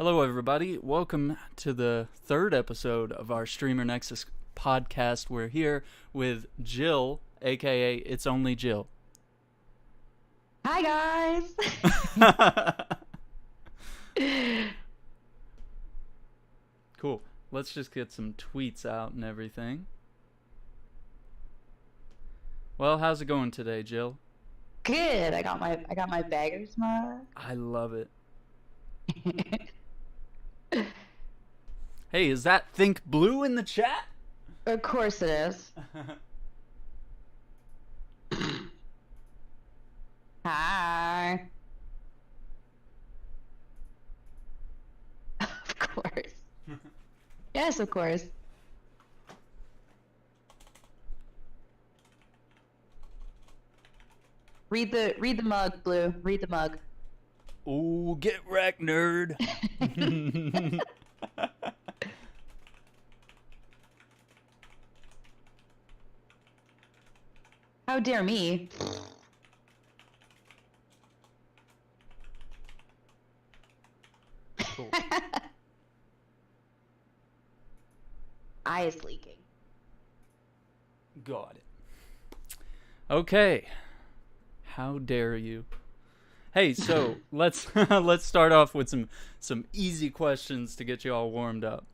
Hello, everybody. Welcome to the third episode of our Streamer Nexus podcast. We're here with Jill, aka It's Only Jill. Hi, guys. Cool. Let's just get some tweets out and everything. Well, how's it going today, Jill? Good. I got my bagger's mug. I love it. Hey, is that Think Blue in the chat? Of course it is. Hi. Of course. Yes, of course. Read the mug, Blue. Read the mug. Ooh, get wrecked, nerd. How dare me? Cool. Eye is leaking. Got it. Okay. How dare you? Hey, so let's start off with some easy questions to get you all warmed up.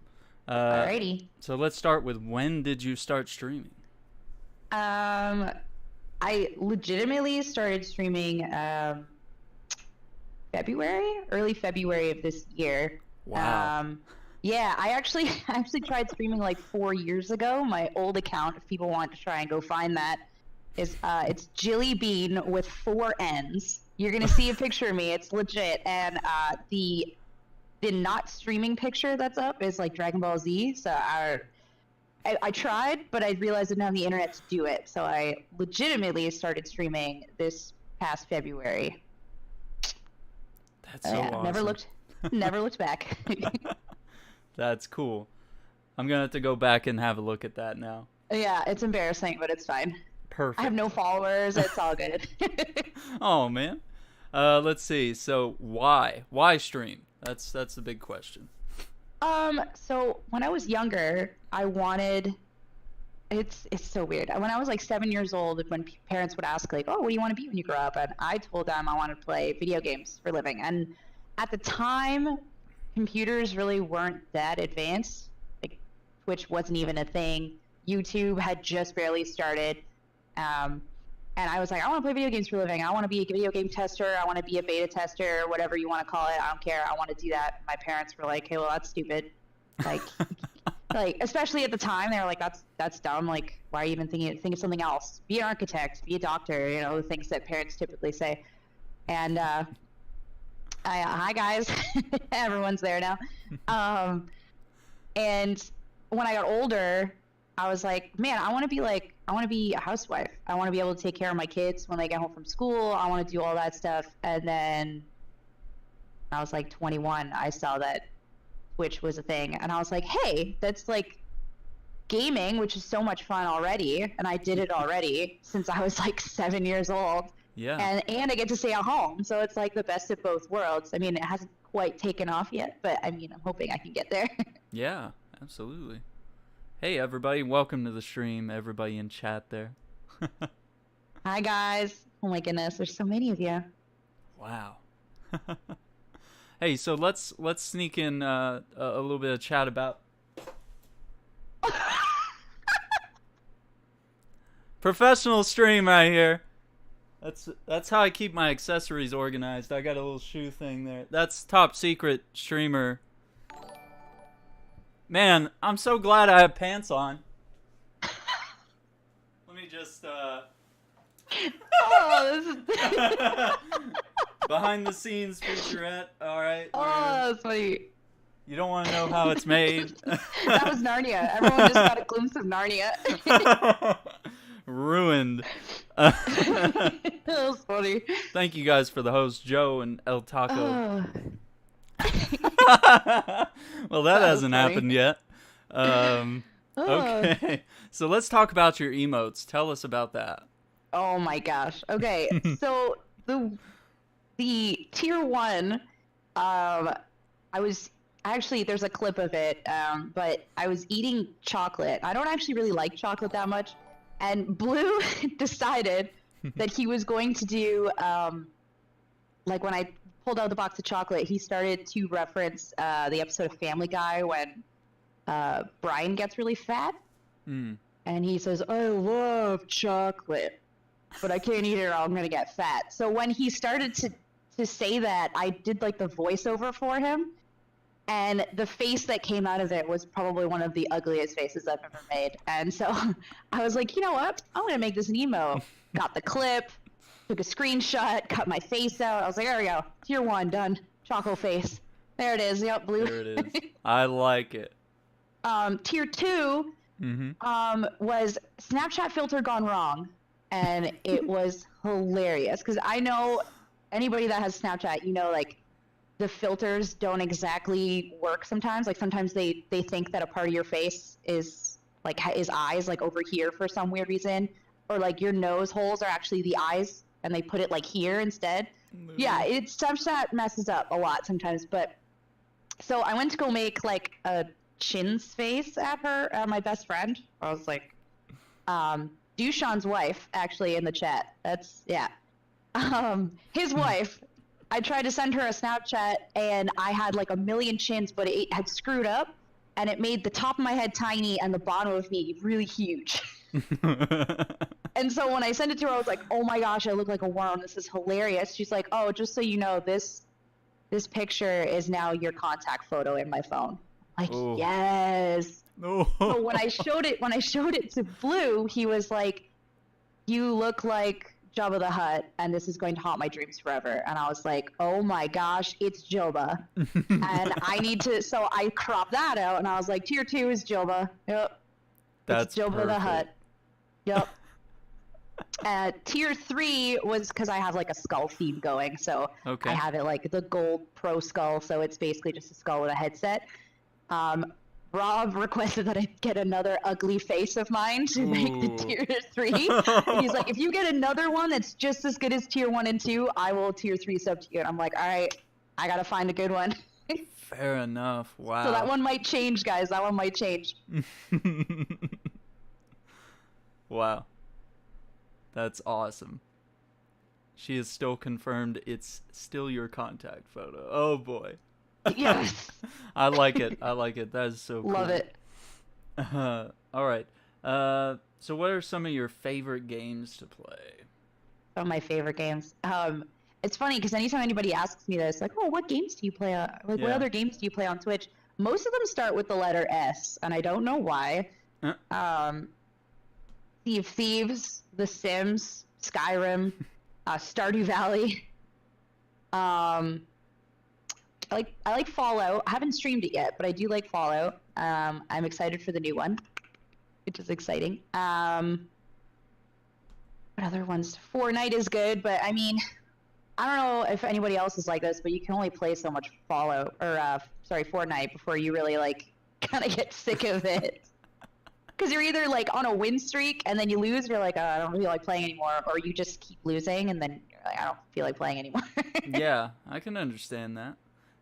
Alrighty. So let's start with, when did you start streaming? I legitimately started streaming early February of this year. Wow. Yeah, I actually tried streaming like 4 years ago. My old account, if people want to try and go find that, is it's Jilly Bean with 4 N's. You're gonna see a picture of me. It's legit, and the not streaming picture that's up is like Dragon Ball Z. So I tried, but I realized I didn't have the internet to do it. So I legitimately started streaming this past February. That's so awesome. Never looked back. That's cool. I'm gonna have to go back and have a look at that now. Yeah, it's embarrassing, but it's fine. Perfect. I have no followers. It's all good. Oh man. Let's see. So why stream? That's the big question. So when I was younger, I wanted. It's so weird. When I was like 7 years old, when parents would ask like, "Oh, what do you want to be when you grow up?" and I told them I wanted to play video games for a living. And at the time, computers really weren't that advanced. Like, Twitch wasn't even a thing. YouTube had just barely started. And I was like, I want to play video games for a living. I want to be a video game tester. I want to be a beta tester, whatever you want to call it. I don't care. I want to do that. My parents were like, hey, well, that's stupid. Like, especially at the time, they were like, that's dumb. Like, why are you even think of something else? Be an architect, be a doctor, the things that parents typically say. And, hi guys, everyone's there now. And when I got older, I was like, man, I want to be a housewife. I want to be able to take care of my kids when they get home from school. I want to do all that stuff. And then when I was like 21, I saw that Twitch was a thing. And I was like, hey, that's like gaming, which is so much fun already. And I did it already since I was like 7 years old. Yeah. And I get to stay at home. So it's like the best of both worlds. I mean, it hasn't quite taken off yet, but I mean, I'm hoping I can get there. Yeah, absolutely. Hey everybody, welcome to the stream, everybody in chat there. Hi guys. Oh my goodness, there's so many of you. Wow. Hey, so let's sneak in a little bit of chat about professional stream right here. That's how I keep my accessories organized. I got a little shoe thing there. That's top secret streamer. Man, I'm so glad I have pants on. Let me just, Oh, this is... behind the scenes featurette, alright. Oh, that's funny. You don't want to know how it's made. That was Narnia. Everyone just got a glimpse of Narnia. Ruined. That was funny. Thank you guys for the host, Joe and El Taco. Well, that hasn't happened yet. Okay, so let's talk about your emotes. Tell us about that. Oh my gosh. Okay, so the tier 1, I was Actually, there's a clip of it, but I was eating chocolate. I don't actually really like chocolate that much. And Blue decided that he was going to do, like when I pulled out the box of chocolate, he started to reference the episode of Family Guy when Brian gets really fat. Mm. And he says, I love chocolate, but I can't eat it or I'm going to get fat. So when he started to say that, I did like the voiceover for him. And the face that came out of it was probably one of the ugliest faces I've ever made. And so I was like, you know what? I'm going to make this an emo. Got the clip, took a screenshot, cut my face out. I was like, there we go. Tier 1, done. Choco face. There it is. Yep, Blue. There it is. I like it. Tier 2 was Snapchat filter gone wrong. And it was hilarious. Because I know anybody that has Snapchat, you know, like, the filters don't exactly work sometimes. Like sometimes they think that a part of your face is like his eyes like over here for some weird reason, or like your nose holes are actually the eyes and they put it like here instead. Yeah, Snapchat messes up a lot sometimes. But so I went to go make like a chin's face at my best friend. I was like, Dushan's wife actually in the chat. That's his wife. I tried to send her a Snapchat and I had like a million chins, but it had screwed up and it made the top of my head tiny and the bottom of me really huge. And so when I sent it to her, I was like, oh my gosh, I look like a worm. This is hilarious. She's like, oh, just so you know, this picture is now your contact photo in my phone. Like, oh. Yes. Oh. So when I showed it to Blue, he was like, you look like Jabba the Hutt, and this is going to haunt my dreams forever. And I was like, oh my gosh, it's Jilba. And I need to, so I cropped that out, and I was like, tier 2 is Jilba. Yep. That's Jilba perfect. the Hutt. Yep. Tier 3 was because I have like a skull theme going, so I have it like the gold pro skull, so it's basically just a skull with a headset. Rob requested that I get another ugly face of mine to make the tier 3. And he's like, if you get another one that's just as good as tier 1 and 2, I will tier 3 sub to you. And I'm like, all right, I got to find a good one. Fair enough. Wow. So that one might change, guys. That one might change. Wow. That's awesome. She is still confirmed it's still your contact photo. Oh, boy. Yes. I like it. That is so cool. Love it. All right. So what are some of your favorite games to play? Some of my favorite games. It's funny because anytime anybody asks me this, like, oh, what games do you play? What other games do you play on Twitch? Most of them start with the letter S, and I don't know why. Sea of Thieves, The Sims, Skyrim, Stardew Valley. I like Fallout. I haven't streamed it yet, but I do like Fallout. I'm excited for the new one, which is exciting. What other ones? Fortnite is good, but I mean, I don't know if anybody else is like this, but you can only play so much Fortnite before you really like kind of get sick of it. Because you're either like on a win streak and then you lose, and you're like, oh, I don't really like playing anymore, or you just keep losing and then you're like, I don't feel like playing anymore. Yeah, I can understand that.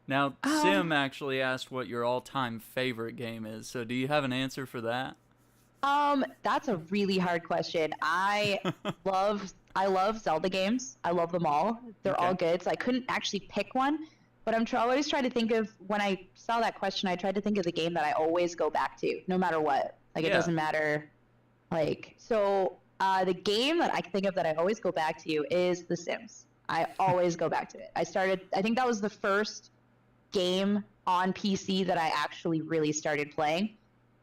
Now, Sim actually asked what your all-time favorite game is, so do you have an answer for that? That's a really hard question. I love Zelda games. I love them all. They're all good, so I couldn't actually pick one, but I always try to think of, when I saw that question, I tried to think of the game that I always go back to, no matter what. Like, it doesn't matter. Like, so, the game that I think of that I always go back to is The Sims. I always go back to it. I think that was the first game on PC that I actually really started playing,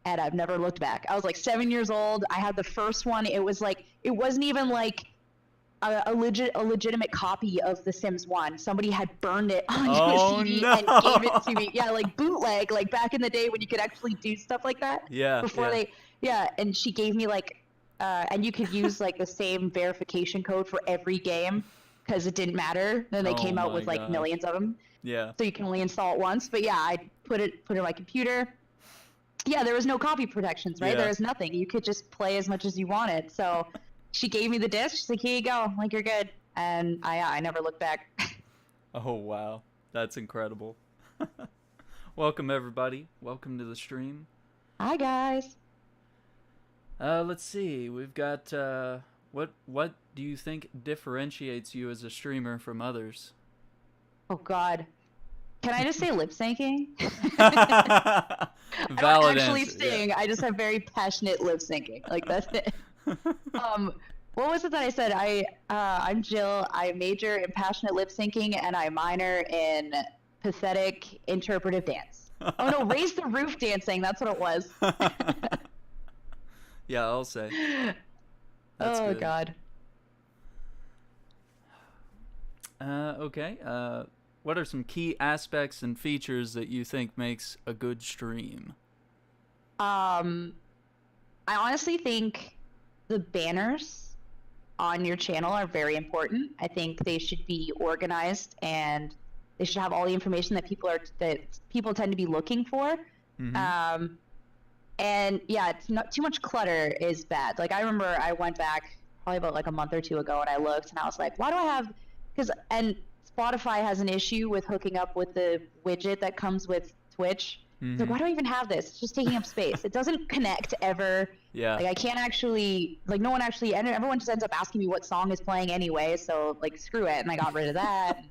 and I've never looked back. I was like 7 years old. I had the first one. It was like, it wasn't even like a legitimate copy of The Sims 1. Somebody had burned it onto a CD and gave it to me. Yeah, like bootleg, like back in the day when you could actually do stuff like that. Yeah. And she gave me like, and you could use like the same verification code for every game because it didn't matter. Then they came out with like millions of them. Yeah. So you can only install it once. But yeah, I put it in my computer. Yeah, there was no copy protections, right? Yeah. There was nothing. You could just play as much as you wanted. So she gave me the disc. She's like, here you go. Like, you're good. And I never looked back. Oh, wow. That's incredible. Welcome everybody. Welcome to the stream. Hi guys. Let's see. We've got what do you think differentiates you as a streamer from others? Oh God. Can I just say lip syncing? I Valid don't actually answer, sing. yeah. I just have very passionate lip syncing. Like that's it. What was it that I said? I'm Jill. I major in passionate lip syncing and I minor in pathetic interpretive dance. Oh no, raise the roof dancing. That's what it was. Yeah, I'll say. That's oh good. God. Okay. What are some key aspects and features that you think makes a good stream? I honestly think the banners on your channel are very important. I think they should be organized and they should have all the information that people tend to be looking for. Mm-hmm. And yeah, it's not too much clutter is bad. Like I remember I went back probably about like a month or two ago and I looked and I was like, why do I have and Spotify has an issue with hooking up with the widget that comes with Twitch. Mm-hmm. It's like, why do I even have this? It's just taking up space. It doesn't connect ever. Yeah. Like I can't actually, like no one actually, and everyone just ends up asking me what song is playing anyway. So like, screw it. And I got rid of that.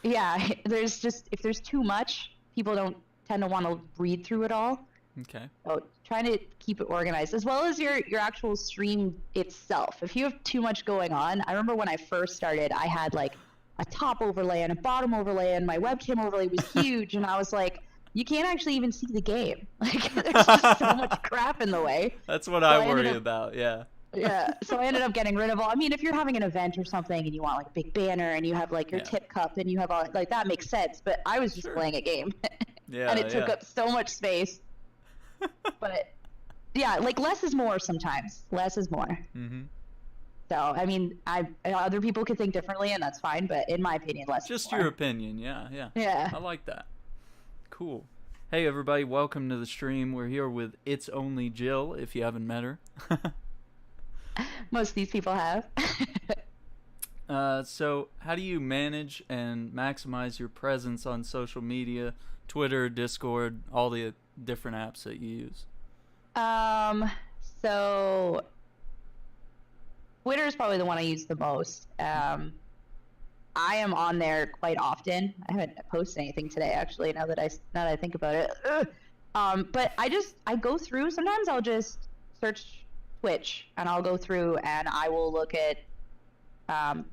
Yeah. There's just, if there's too much, people don't tend to want to read through it all. Okay. So trying to keep it organized as well as your actual stream itself. If you have too much going on, I remember when I first started, I had like a top overlay and a bottom overlay and my webcam overlay was huge. And I was like, you can't actually even see the game. Like there's just so much crap in the way. That's what I worry about. Yeah. Yeah. So I ended up getting rid of all. I mean, if you're having an event or something and you want like a big banner and you have like your tip cup and you have all like that makes sense. But I was just playing a game. Yeah. And it took up so much space. But yeah, like less is more sometimes. Less is more. Mm-hmm. So I mean, other people could think differently, and that's fine. But in my opinion, less. Just is more. your opinion. Yeah. Yeah. Yeah. I like that. Cool. Hey everybody, welcome to the stream. We're here with It's Only Jill, if you haven't met her. Most of these people have. So how do you manage and maximize your presence on social media, Twitter, Discord, all the different apps that you use? So Twitter is probably the one I use the most. I am on there quite often. I haven't posted anything today, actually. Now that I think about it, but I go through. Sometimes I'll just search Twitch and I'll go through and I will look at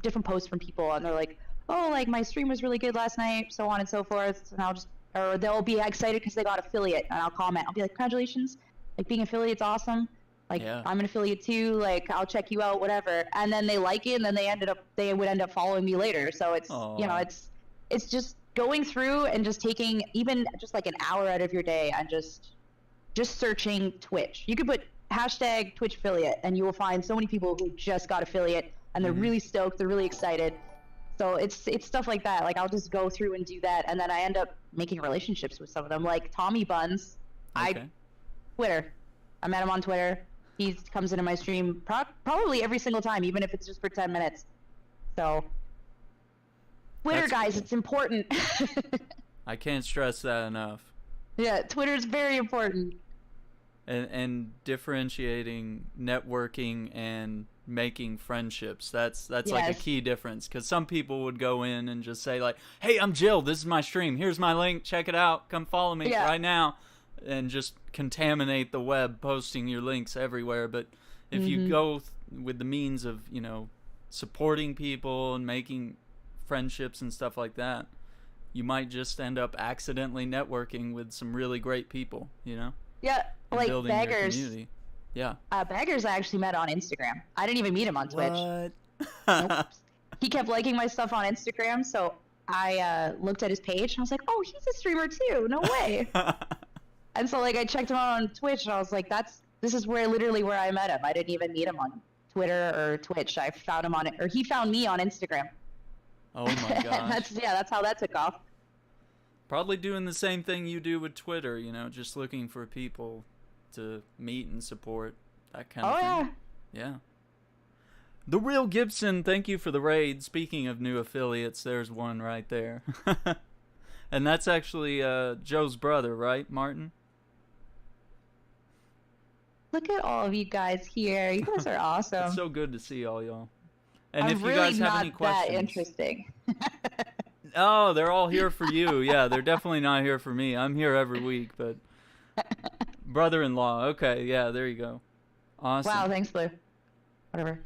different posts from people and they're like, oh, like my stream was really good last night, so on and so forth. And or they'll be excited because they got affiliate and I'll comment. I'll be like, congratulations, like being affiliate's awesome. Like I'm an affiliate too. Like I'll check you out, whatever. And then they like it, and then they would end up following me later. So it's it's just going through and just taking even just like an hour out of your day and just searching Twitch. You could put hashtag Twitch affiliate, and you will find so many people who just got affiliate, and they're really stoked. They're really excited. So it's stuff like that. Like I'll just go through and do that, and then I end up making relationships with some of them. Like Tommy Buns, Twitter. I met him on Twitter. He comes into my stream probably every single time, even if it's just for 10 minutes. So, Twitter, guys, it's important. I can't stress that enough. Yeah, Twitter is very important. And differentiating networking and making friendships. That's like a key difference. Because some people would go in and just say like, hey, I'm Jill. This is my stream. Here's my link. Check it out. Come follow me right now. And just contaminate the web, posting your links everywhere. But if you go with the means of, supporting people and making friendships and stuff like that, you might just end up accidentally networking with some really great people, Yeah, like building Beggars. Your community. Yeah. Beggars I actually met on Instagram. I didn't even meet him on Twitch. What? Nope. He kept liking my stuff on Instagram, so I looked at his page and I was like, oh, he's a streamer too. No way. And so like I checked him out on Twitch and I was like, this is literally where I met him. I didn't even meet him on Twitter or Twitch. I found him on it, or he found me on Instagram. Oh my gosh. that's how that took off. Probably doing the same thing you do with Twitter, just looking for people to meet and support, that kind of thing. Yeah. The Real Gibson, thank you for the raid. Speaking of new affiliates, there's one right there. And that's actually Joe's brother, right, Martin? Look at all of you guys here. You guys are awesome. It's so good to see all y'all. And I'm if you really guys have not any questions, that interesting. oh, they're all here for you. Yeah, they're definitely not here for me. I'm here every week, but brother-in-law. Okay, yeah, there you go. Awesome. Wow, thanks, Blue. Whatever.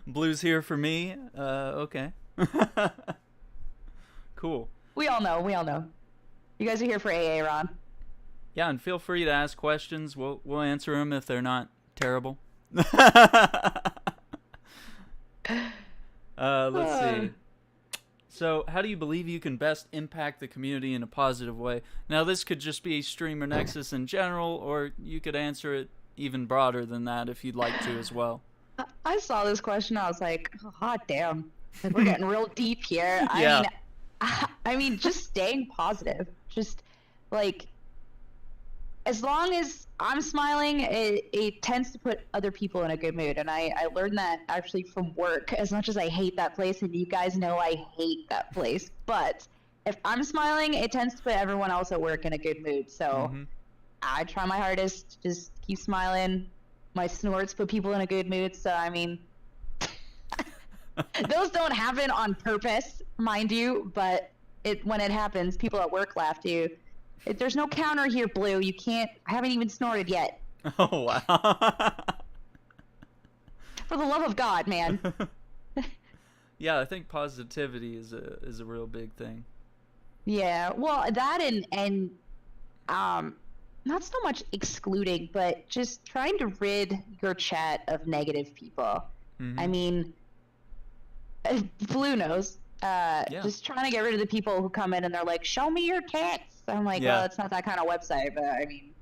Blue's here for me. Okay. Cool. We all know. You guys are here for AA, Ron. Yeah, and feel free to ask questions. We'll answer them if they're not terrible. Let's see. So, how do you believe you can best impact the community in a positive way? Now, this could just be Streamer Nexus in general, or you could answer it even broader than that if you'd like to as well. I saw this question. I was like, oh, hot damn. Like, we're getting real deep here. Yeah. I mean, just staying positive. Just, like, as long as I'm smiling, it tends to put other people in a good mood. And I learned that actually from work, as much as I hate that place, and you guys know I hate that place. But if I'm smiling, it tends to put everyone else at work in a good mood. So I try my hardest to just keep smiling. My snorts put people in a good mood. So, I mean, those don't happen on purpose, mind you. But when it happens, people at work laugh too. There's no counter here, Blue. You can't. I haven't even snorted yet. Oh, wow. For the love of God, man. Yeah, I think positivity is a real big thing. Yeah, well, that and not so much excluding, but just trying to rid your chat of negative people. I mean, Blue knows. Just trying to get rid of the people who come in and they're like, "Show me your tits." I'm like, well, it's not that kind of website, but I mean,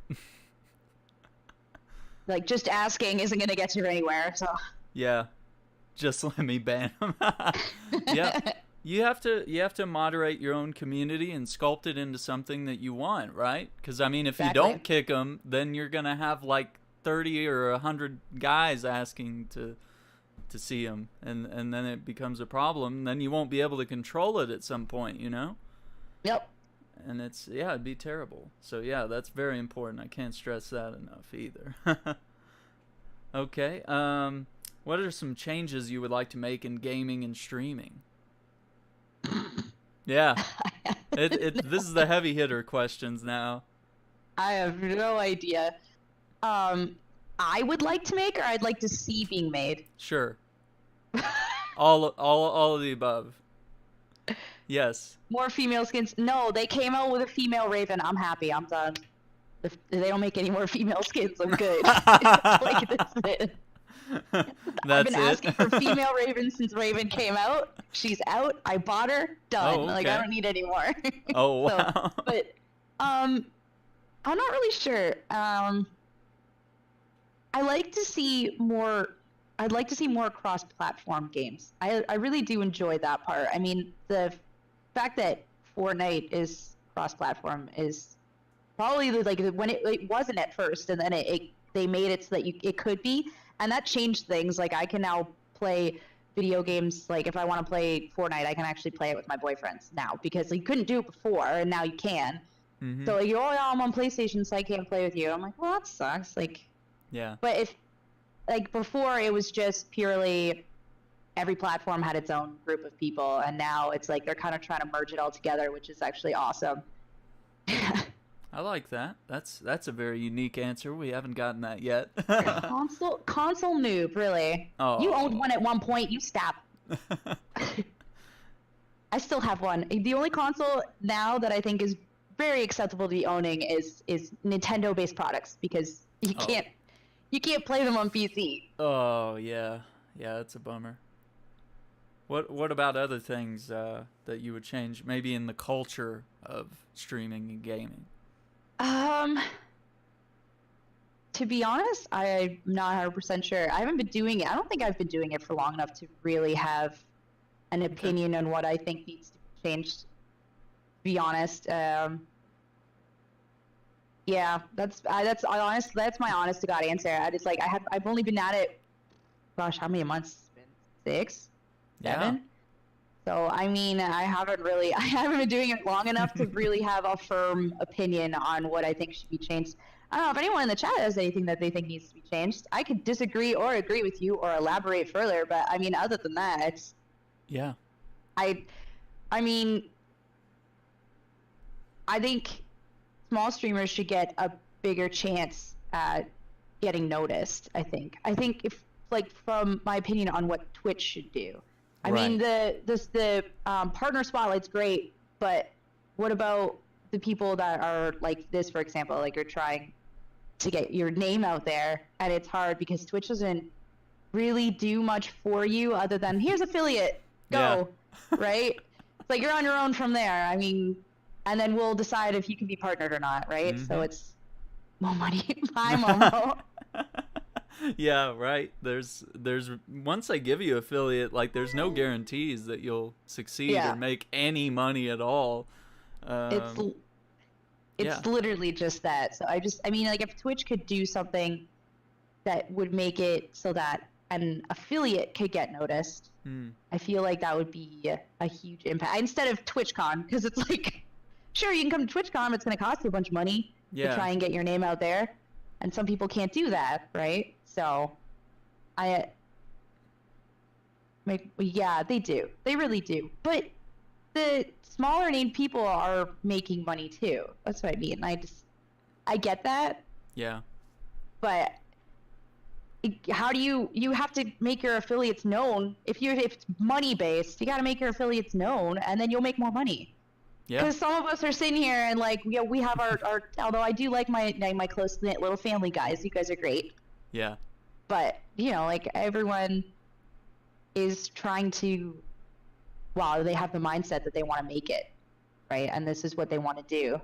like, just asking isn't going to get you anywhere, so. Yeah, just let me ban them. Yeah, you have to moderate your own community and sculpt it into something that you want, right? Because, I mean, if you don't kick them, then you're going to have, like, 30 or 100 guys asking to see them, and then it becomes a problem. Then you won't be able to control it at some point, you know? Yep. And it'd be terrible. So yeah, that's very important. I can't stress that enough either. Okay. What are some changes you would like to make in gaming and streaming? Yeah. This is the heavy hitter questions now. I have no idea. I would like to make, or I'd like to see being made. Sure. all of the above. Yes. More female skins. No, they came out with a female Raven. I'm happy. I'm done. If they don't make any more female skins, I'm good. Like, that's it. I've been asking for female Raven since Raven came out. She's out. I bought her. Done. Oh, okay. Like, I don't need any more. Oh, wow. So, but I'm not really sure. I'd like to see more cross-platform games. I really do enjoy that part. I mean, the fact that Fortnite is cross-platform is probably like when it wasn't at first, and then they made it so that it could be, and that changed things. Like, I can now play video games. Like, if I want to play Fortnite, I can actually play it with my boyfriends now, because you couldn't do it before, and now you can. So like, oh yeah, I'm on PlayStation, so I can't play with you. I'm like, well, that sucks. Like, yeah. But if like before, it was just purely every platform had its own group of people, and now it's like they're kind of trying to merge it all together, which is actually awesome. I like that. That's a very unique answer. We haven't gotten that yet. console noob, really. Oh. You owned one at one point. You stop. I still have one. The only console now that I think is very acceptable to be owning is Nintendo-based products, because you can't play them on PC. Oh yeah, that's a bummer. What about other things that you would change, maybe in the culture of streaming and gaming? To be honest, I'm not 100% sure. I haven't been doing it. I don't think I've been doing it for long enough to really have an opinion on what I think needs to be changed. To be honest, yeah, that's my honest to God answer. I've only been at it. Gosh, how many months? It's been 6, 7. So, I mean, I haven't been doing it long enough to really have a firm opinion on what I think should be changed. I don't know if anyone in the chat has anything that they think needs to be changed. I could disagree or agree with you or elaborate further, but I mean, other than that, it's yeah. I mean, I think small streamers should get a bigger chance at getting noticed. I think if like from my opinion on what Twitch should do. I mean, the partner spotlight's great, but what about the people that are like this, for example, like you're trying to get your name out there, and it's hard because Twitch doesn't really do much for you other than here's affiliate, go, right? It's like you're on your own from there. I mean, and then we'll decide if you can be partnered or not, right? Mm-hmm. So it's more money. Bye, Momo. Yeah, right. There's once I give you affiliate, like there's no guarantees that you'll succeed or make any money at all. It's literally just that. So I mean, like if Twitch could do something that would make it so that an affiliate could get noticed, I feel like that would be a huge impact instead of TwitchCon, because it's like, sure, you can come to TwitchCon, but it's going to cost you a bunch of money to try and get your name out there. And some people can't do that, right? So, yeah, they do. They really do. But the smaller named people are making money too. That's what I mean. I get that. Yeah. But how do you have to make your affiliates known? If it's money based, you got to make your affiliates known, and then you'll make more money. Yeah. Because some of us are sitting here and like, we have our although I do like my close knit little family guys. You guys are great. Yeah. But like everyone is trying to, they have the mindset that they want to make it, right? And this is what they want to do.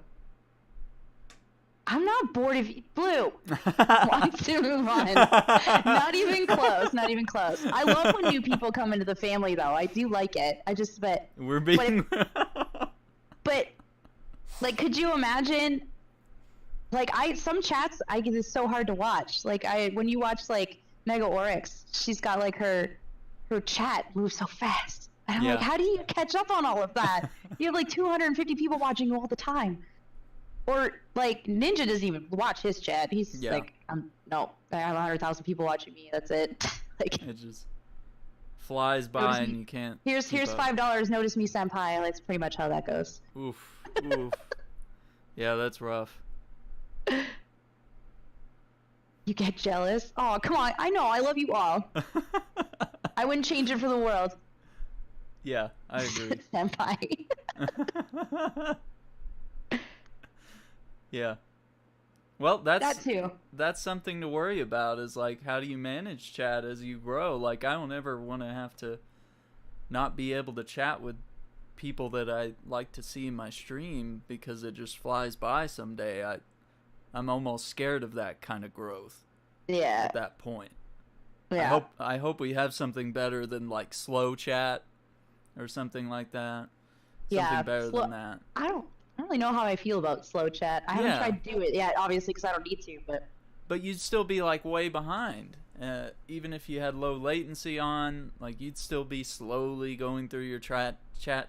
I'm not bored of you. Blue wants to move on. Not even close. Not even close. I love when new people come into the family, though. I do like it. But we're being. But, like, could you imagine, like, some chats, it's so hard to watch. Like, when you watch, like, Mega Oryx, she's got, like, her chat moves so fast. And I'm like, how do you catch up on all of that? You have, like, 250 people watching you all the time. Or, like, Ninja doesn't even watch his chat. He's like, no, I have 100,000 people watching me. That's it. Like, it just flies by and you can't. Here's $5. Notice me, senpai. That's pretty much how that goes. Oof. Yeah, that's rough. You get jealous? Oh, come on. I know. I love you all. I wouldn't change it for the world. Yeah, I agree. Senpai. Yeah. Well, that's something to worry about, is like, how do you manage chat as you grow? Like, I don't ever want to have to not be able to chat with people that I like to see in my stream because it just flies by someday. I'm almost scared of that kind of growth. Yeah. At that point. Yeah. I hope we have something better than like slow chat or something like that. Something better than that. I don't really know how I feel about slow chat. I haven't tried to do it yet, obviously, because I don't need to. But you'd still be like way behind. Even if you had low latency on, like you'd still be slowly going through your chat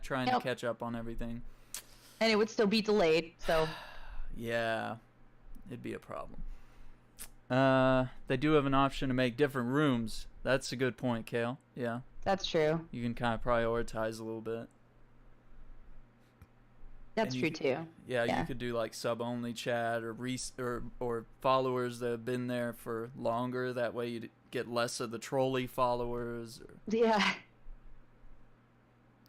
trying to catch up on everything. And it would still be delayed, so. Yeah, it'd be a problem. They do have an option to make different rooms. That's a good point, Kale. Yeah. That's true. You can kind of prioritize a little bit. That's true too. Yeah, you could do like sub-only chat or followers that have been there for longer. That way you'd get less of the trolley followers. Yeah.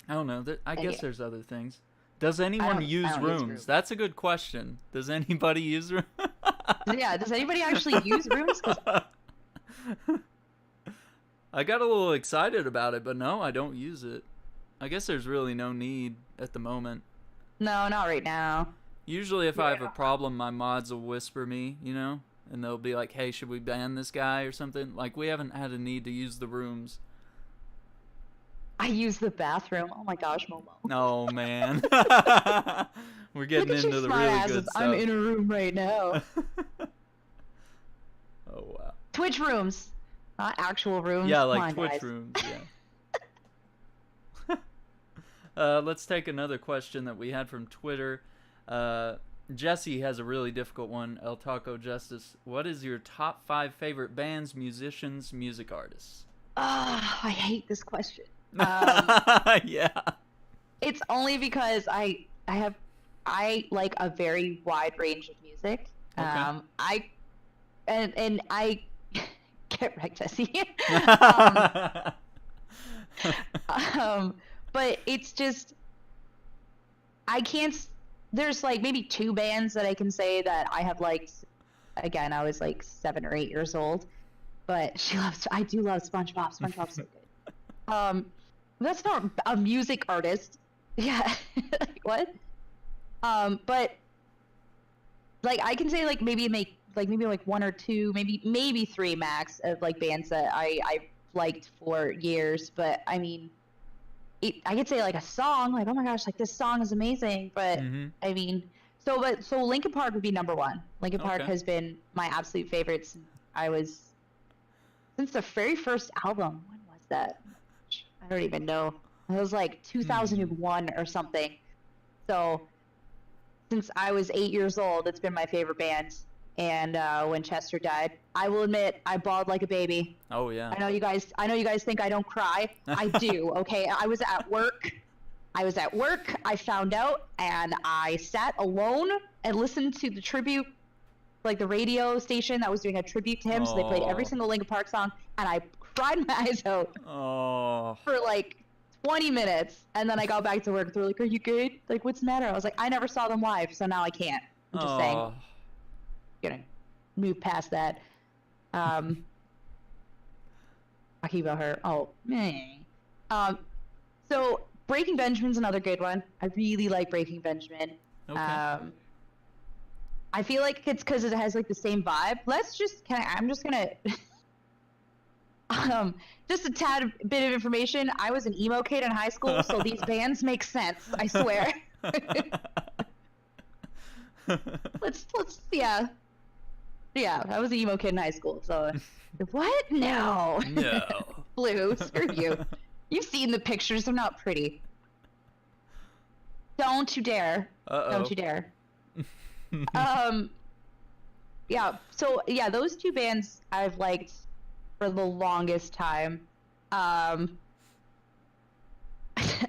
I don't know. I guess there's other things. Does anyone use rooms? That's a good question. Does anybody use rooms? Yeah, does anybody actually use rooms? I got a little excited about it, but no, I don't use it. I guess there's really no need at the moment. No, not right now. Usually if I have a problem, my mods will whisper me, and they'll be like, hey, should we ban this guy or something? Like, we haven't had a need to use the rooms. I use the bathroom. Oh my gosh, Momo. Oh, man. We're getting into the really good stuff. I'm in a room right now. Oh, wow. Twitch rooms. Not actual rooms. Yeah, like Twitch rooms, yeah. Let's take another question that we had from Twitter. Jesse has a really difficult one. El Taco Justice. What is your top 5 favorite bands, musicians, music artists? I hate this question. Yeah. It's only because I like a very wide range of music. Okay. I get wrecked, Jesse. But it's just I can't. There's like maybe 2 bands that I can say that I have liked. Again, I was like 7 or 8 years old, but I do love SpongeBob. SpongeBob's so good. That's not a music artist. Yeah. Like, what? But like I can say like maybe 1 or 2, maybe 3 max of like bands that I liked for years. But I mean, I could say like a song, like, oh my gosh, like this song is amazing. But I mean, so Linkin Park would be number 1. Linkin Park has been my absolute favorite since the very first album. When was that? I don't even know. It was like 2001 or something. So since I was 8 years old, it's been my favorite band. And when Chester died, I will admit I bawled like a baby. Oh yeah. I know you guys think I don't cry. I do. Okay, I was at work. I found out, and I sat alone and listened to the tribute, like the radio station that was doing a tribute to him. So they played every single Linkin Park song, and I cried my eyes out for like 20 minutes. And then I got back to work. They're like, "Are you good? Like, what's the matter?" I was like, "I never saw them live, so now I can't." I'm just saying. Gonna move past that. Talking about her. Oh, man. So Breaking Benjamin's another good one. I really like Breaking Benjamin. Okay. I feel like it's because it has like the same vibe. I'm just gonna just a tad bit of information. I was an emo kid in high school, so these bands make sense, I swear. let's yeah, I was an emo kid in high school, so what? No. Blue, screw you. You've seen the pictures, they're not pretty. Don't you dare. Don't you dare. Yeah, so yeah, those 2 bands I've liked for the longest time. I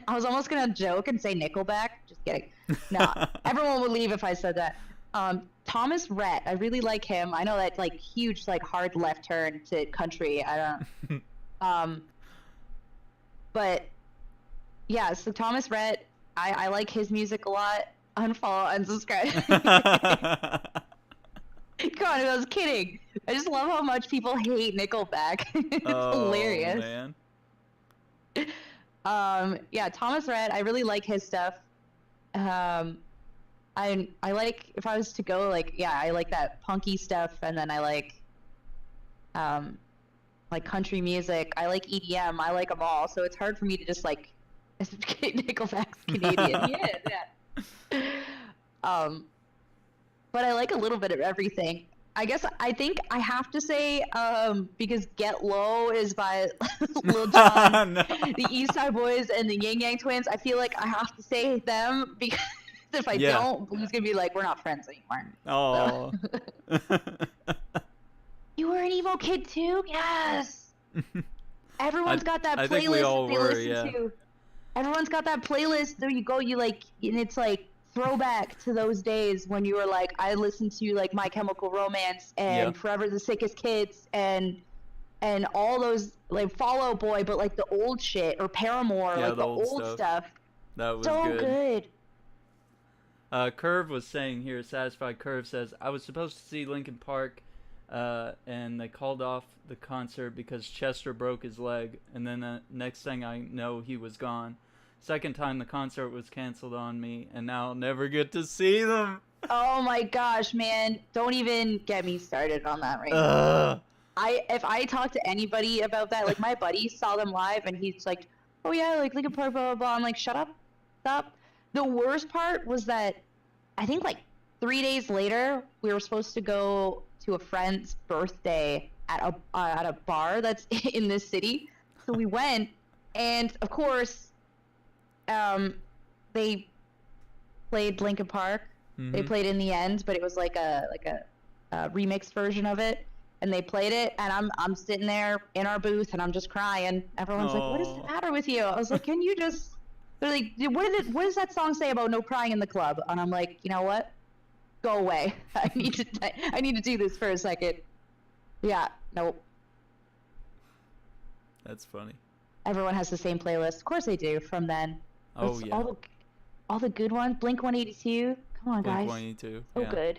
was almost gonna joke and say Nickelback. Just kidding. No, everyone would leave if I said that. Thomas Rhett, I really like him. I know that like huge like hard left turn to country. I don't. But yeah, so Thomas Rhett, I like his music a lot. Unfollow, unsubscribe. Come on, I was kidding. I just love how much people hate Nickelback. It's hilarious. Man. Yeah, Thomas Rhett, I really like his stuff. I like, if I was to go, like, yeah, I like that punky stuff, and then I like country music. I like EDM. I like them all, so it's hard for me to just like Nickelback's Canadian. Yeah. But I like a little bit of everything. I think I have to say, because Get Low is by Lil Jon, the East Side Boys, and the Yang Yang Twins. I feel like I have to say them because if I don't, Blue's gonna be like, we're not friends anymore. Oh. So. You were an emo kid too? Yes. Everyone's got that playlist they listen to. Everyone's got that playlist. There you go. You like, and it's like throwback to those days when you were like, I listened to like My Chemical Romance and Forever the Sickest Kids and all those, like Fall Out Boy, but like the old shit, or Paramore, like the old stuff. That was so good. Curve was saying here, Satisfied Curve says, I was supposed to see Linkin Park, and they called off the concert because Chester broke his leg, and then the next thing I know, he was gone. Second time the concert was canceled on me, and now I'll never get to see them. Oh my gosh, man. Don't even get me started on that right now. If I talk to anybody about that, like my buddy saw them live, and he's like, oh yeah, like Linkin Park, blah, blah, blah. I'm like, shut up, stop. The worst part was that I think like 3 days later, we were supposed to go to a friend's birthday at a bar that's in this city. So we went, and of course, um, they played Linkin Park. They played In the End, but it was like a remix version of it. And they played it, and I'm sitting there in our booth, and I'm just crying. Everyone's like, "What is the matter with you?" I was like, "Can you just?" They're like, "What does that song say about no crying in the club?" And I'm like, "You know what? Go away. I need to do this for a second." Yeah, nope. That's funny. Everyone has the same playlist. Of course they do. From then. Oh yeah. All the good ones. Blink 182. Come on, guys. Blink 182. So good.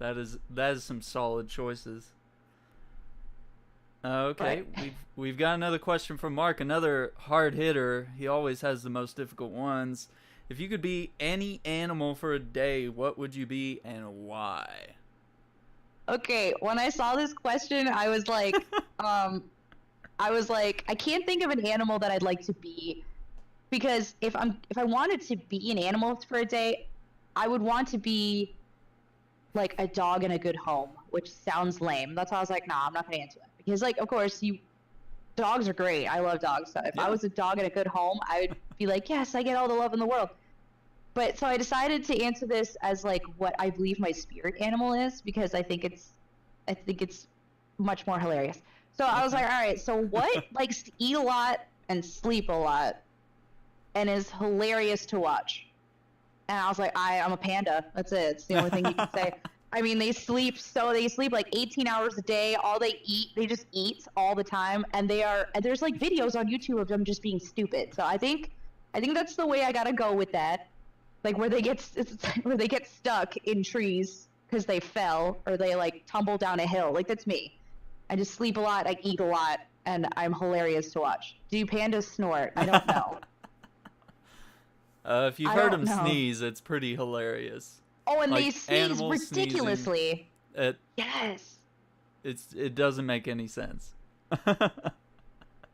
That is some solid choices. Okay, right. we've got another question from Mark, another hard hitter. He always has the most difficult ones. If you could be any animal for a day, what would you be and why? Okay, when I saw this question, I was like, I can't think of an animal that I'd like to be, because if I wanted to be an animal for a day, I would want to be like a dog in a good home, which sounds lame. That's why I was like, nah, I'm not gonna answer that, because like, of course, dogs are great. I love dogs. So if I was a dog in a good home, I would be like, yes, I get all the love in the world. But so I decided to answer this as like what I believe my spirit animal is, because I think it's much more hilarious. So I was like, all right, so what likes to eat a lot and sleep a lot and is hilarious to watch? And I was like, I'm a panda. That's it. It's the only thing you can say. I mean, they sleep like 18 hours a day. All they just eat all the time. And there's like videos on YouTube of them just being stupid. So I think that's the way I gotta go with that. Like where they get stuck in trees because they fell, or they like tumble down a hill. Like that's me. I just sleep a lot. I eat a lot, and I'm hilarious to watch. Do pandas snort? I don't know. If you've heard them sneeze, it's pretty hilarious. Oh, and like, they sneeze ridiculously. Yes. It doesn't make any sense.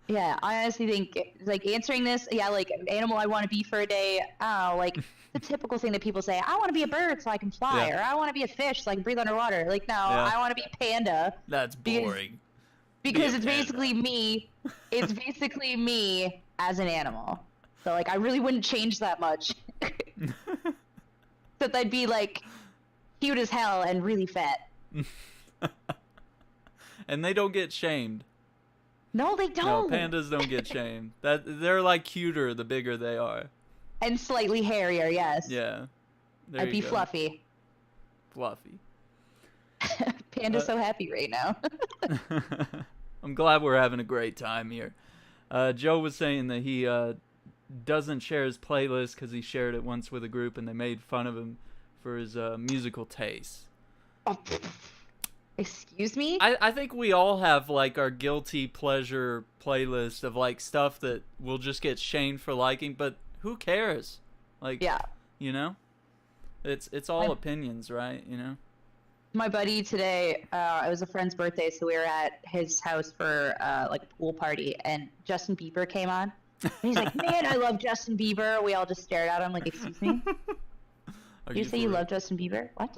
Yeah, I honestly think, like, answering this, like, animal I want to be for a day, like, the typical thing that people say, I want to be a bird so I can fly, or I want to be a fish so I can breathe underwater. Like, no, I want to be panda. That's boring. Because it's basically me. It's basically me as an animal. So, like, I really wouldn't change that much. But I'd be, like, cute as hell and really fat. And they don't get shamed. No, they don't. No, pandas don't get shamed. They're, like, cuter the bigger they are. And slightly hairier, yes. Yeah. I'd be fluffy. Fluffy. Panda's so happy right now. I'm glad we're having a great time here. Joe was saying that he doesn't share his playlist because he shared it once with a group and they made fun of him for his musical tastes. Oh, excuse me? I think we all have like our guilty pleasure playlist of like stuff that we'll just get shamed for liking, but who cares? Like, you know, it's all opinions, right? You know. My buddy today, it was a friend's birthday, so we were at his house for like a pool party, and Justin Bieber came on. And he's like, man, I love Justin Bieber. We all just stared at him like, excuse me? Did you say you love Justin Bieber? What?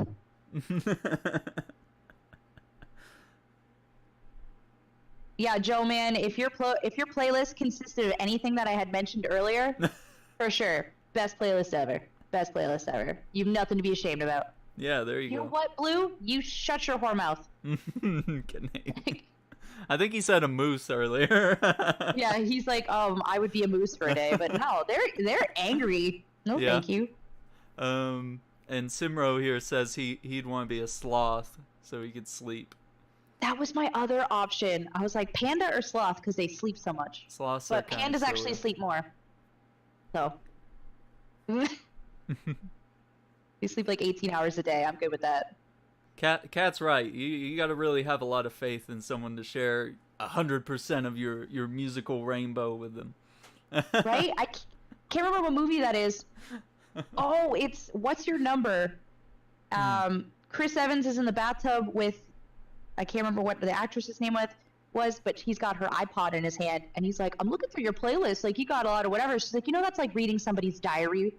Yeah, Joe, man, if your playlist consisted of anything that I had mentioned earlier, for sure, best playlist ever. Best playlist ever. You've nothing to be ashamed about. Yeah, there you go. You know what, Blue? You shut your whore mouth. I think he said a moose earlier. Yeah, he's like, I would be a moose for a day, but no, they're angry. No, thank you. And Simro here says he'd want to be a sloth so he could sleep. That was my other option. I was like, panda or sloth, because they sleep so much. Sloths but pandas actually sleep more. So. They sleep like 18 hours a day. I'm good with that. Cat's right. You got to really have a lot of faith in someone to share 100% of your musical rainbow with them. Right? I can't remember what movie that is. Oh, it's What's Your Number? Chris Evans is in the bathtub with, I can't remember what the actress's name was, but he's got her iPod in his hand, and he's like, I'm looking through your playlist. Like, you got a lot of whatever. She's like, that's like reading somebody's diary.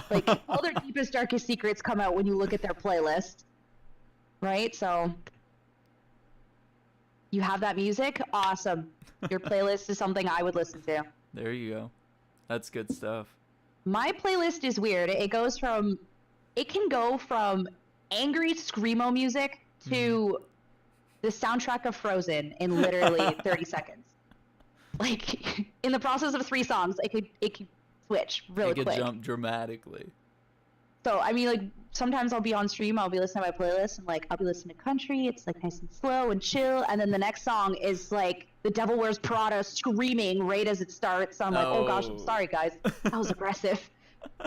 Like, all their deepest, darkest secrets come out when you look at their playlist. Right? So, you have that music? Awesome. Your playlist is something I would listen to. There you go. That's good stuff. My playlist is weird. It can go from angry screamo music to the soundtrack of Frozen in literally 30 seconds. Like, in the process of 3 songs, it could switch really quick. It could jump dramatically. So, I mean, like, sometimes I'll be on stream, I'll be listening to my playlist, and, like, I'll be listening to country, it's, like, nice and slow and chill, and then the next song is, like, The Devil Wears Prada screaming right as it starts. So I'm like, oh gosh, I'm sorry, guys. That was aggressive.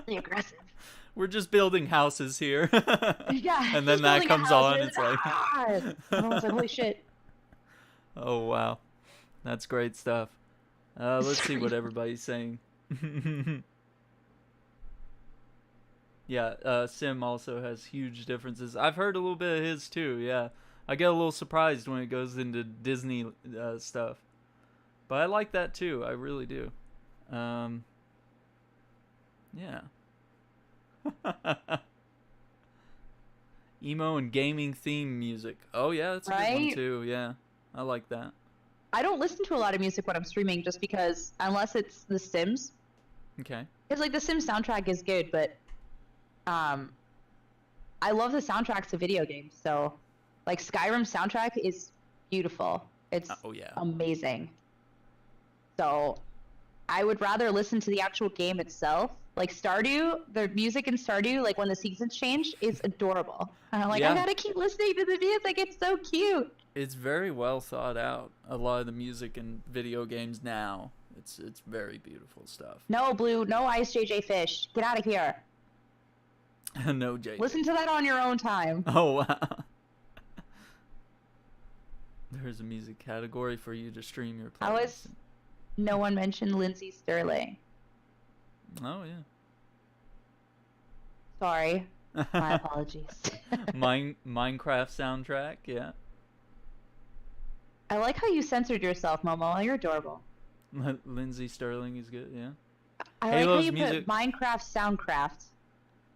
Really aggressive. We're just building houses here. Yeah. And then that comes on, it's like... Everyone's like, holy shit. Oh, wow. That's great stuff. Let's see what everybody's saying. Yeah, Sim also has huge differences. I've heard a little bit of his too, yeah. I get a little surprised when it goes into Disney stuff. But I like that too, I really do. Yeah. Emo and gaming theme music. Oh yeah, that's a good one too, yeah. I like that. I don't listen to a lot of music when I'm streaming just because, unless it's The Sims. Okay. It's like The Sims soundtrack is good, but I love the soundtracks to video games. So, like, Skyrim soundtrack is beautiful. It's amazing. So, I would rather listen to the actual game itself. Like Stardew, the music in Stardew, like when the seasons change, is adorable. And I'm like, I gotta keep listening to the music. It's so cute. It's very well thought out. A lot of the music in video games now, it's very beautiful stuff. No, Blue, no Ice JJ Fish. Get out of here. No, JJ. Listen to that on your own time. Oh, wow. There's a music category for you to stream your playlist. No one mentioned Lindsey Sterling. Oh, yeah. Sorry. My apologies. Minecraft soundtrack, yeah. I like how you censored yourself, Momo. You're adorable. Lindsey Sterling is good, yeah. I Halo's like how you music... put Minecraft Soundcraft.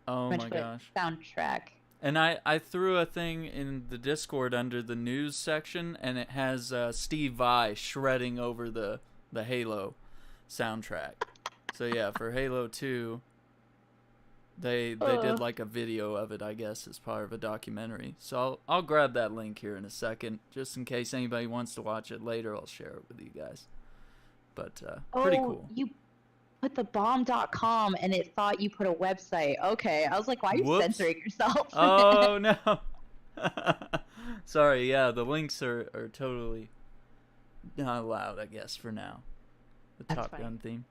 Oh my gosh. Soundtrack. And I threw a thing in the Discord under the news section, and it has Steve Vai shredding over the Halo soundtrack. So yeah, for Halo 2, they did like a video of it, I guess, as part of a documentary. So I'll grab that link here in a second, just in case anybody wants to watch it later. I'll share it with you guys. But pretty cool. You put the bomb.com and it thought you put a website. Okay, I was like, why are you censoring yourself? Oh no. Sorry, yeah, the links are totally not allowed, I guess, for now. The Top Gun theme.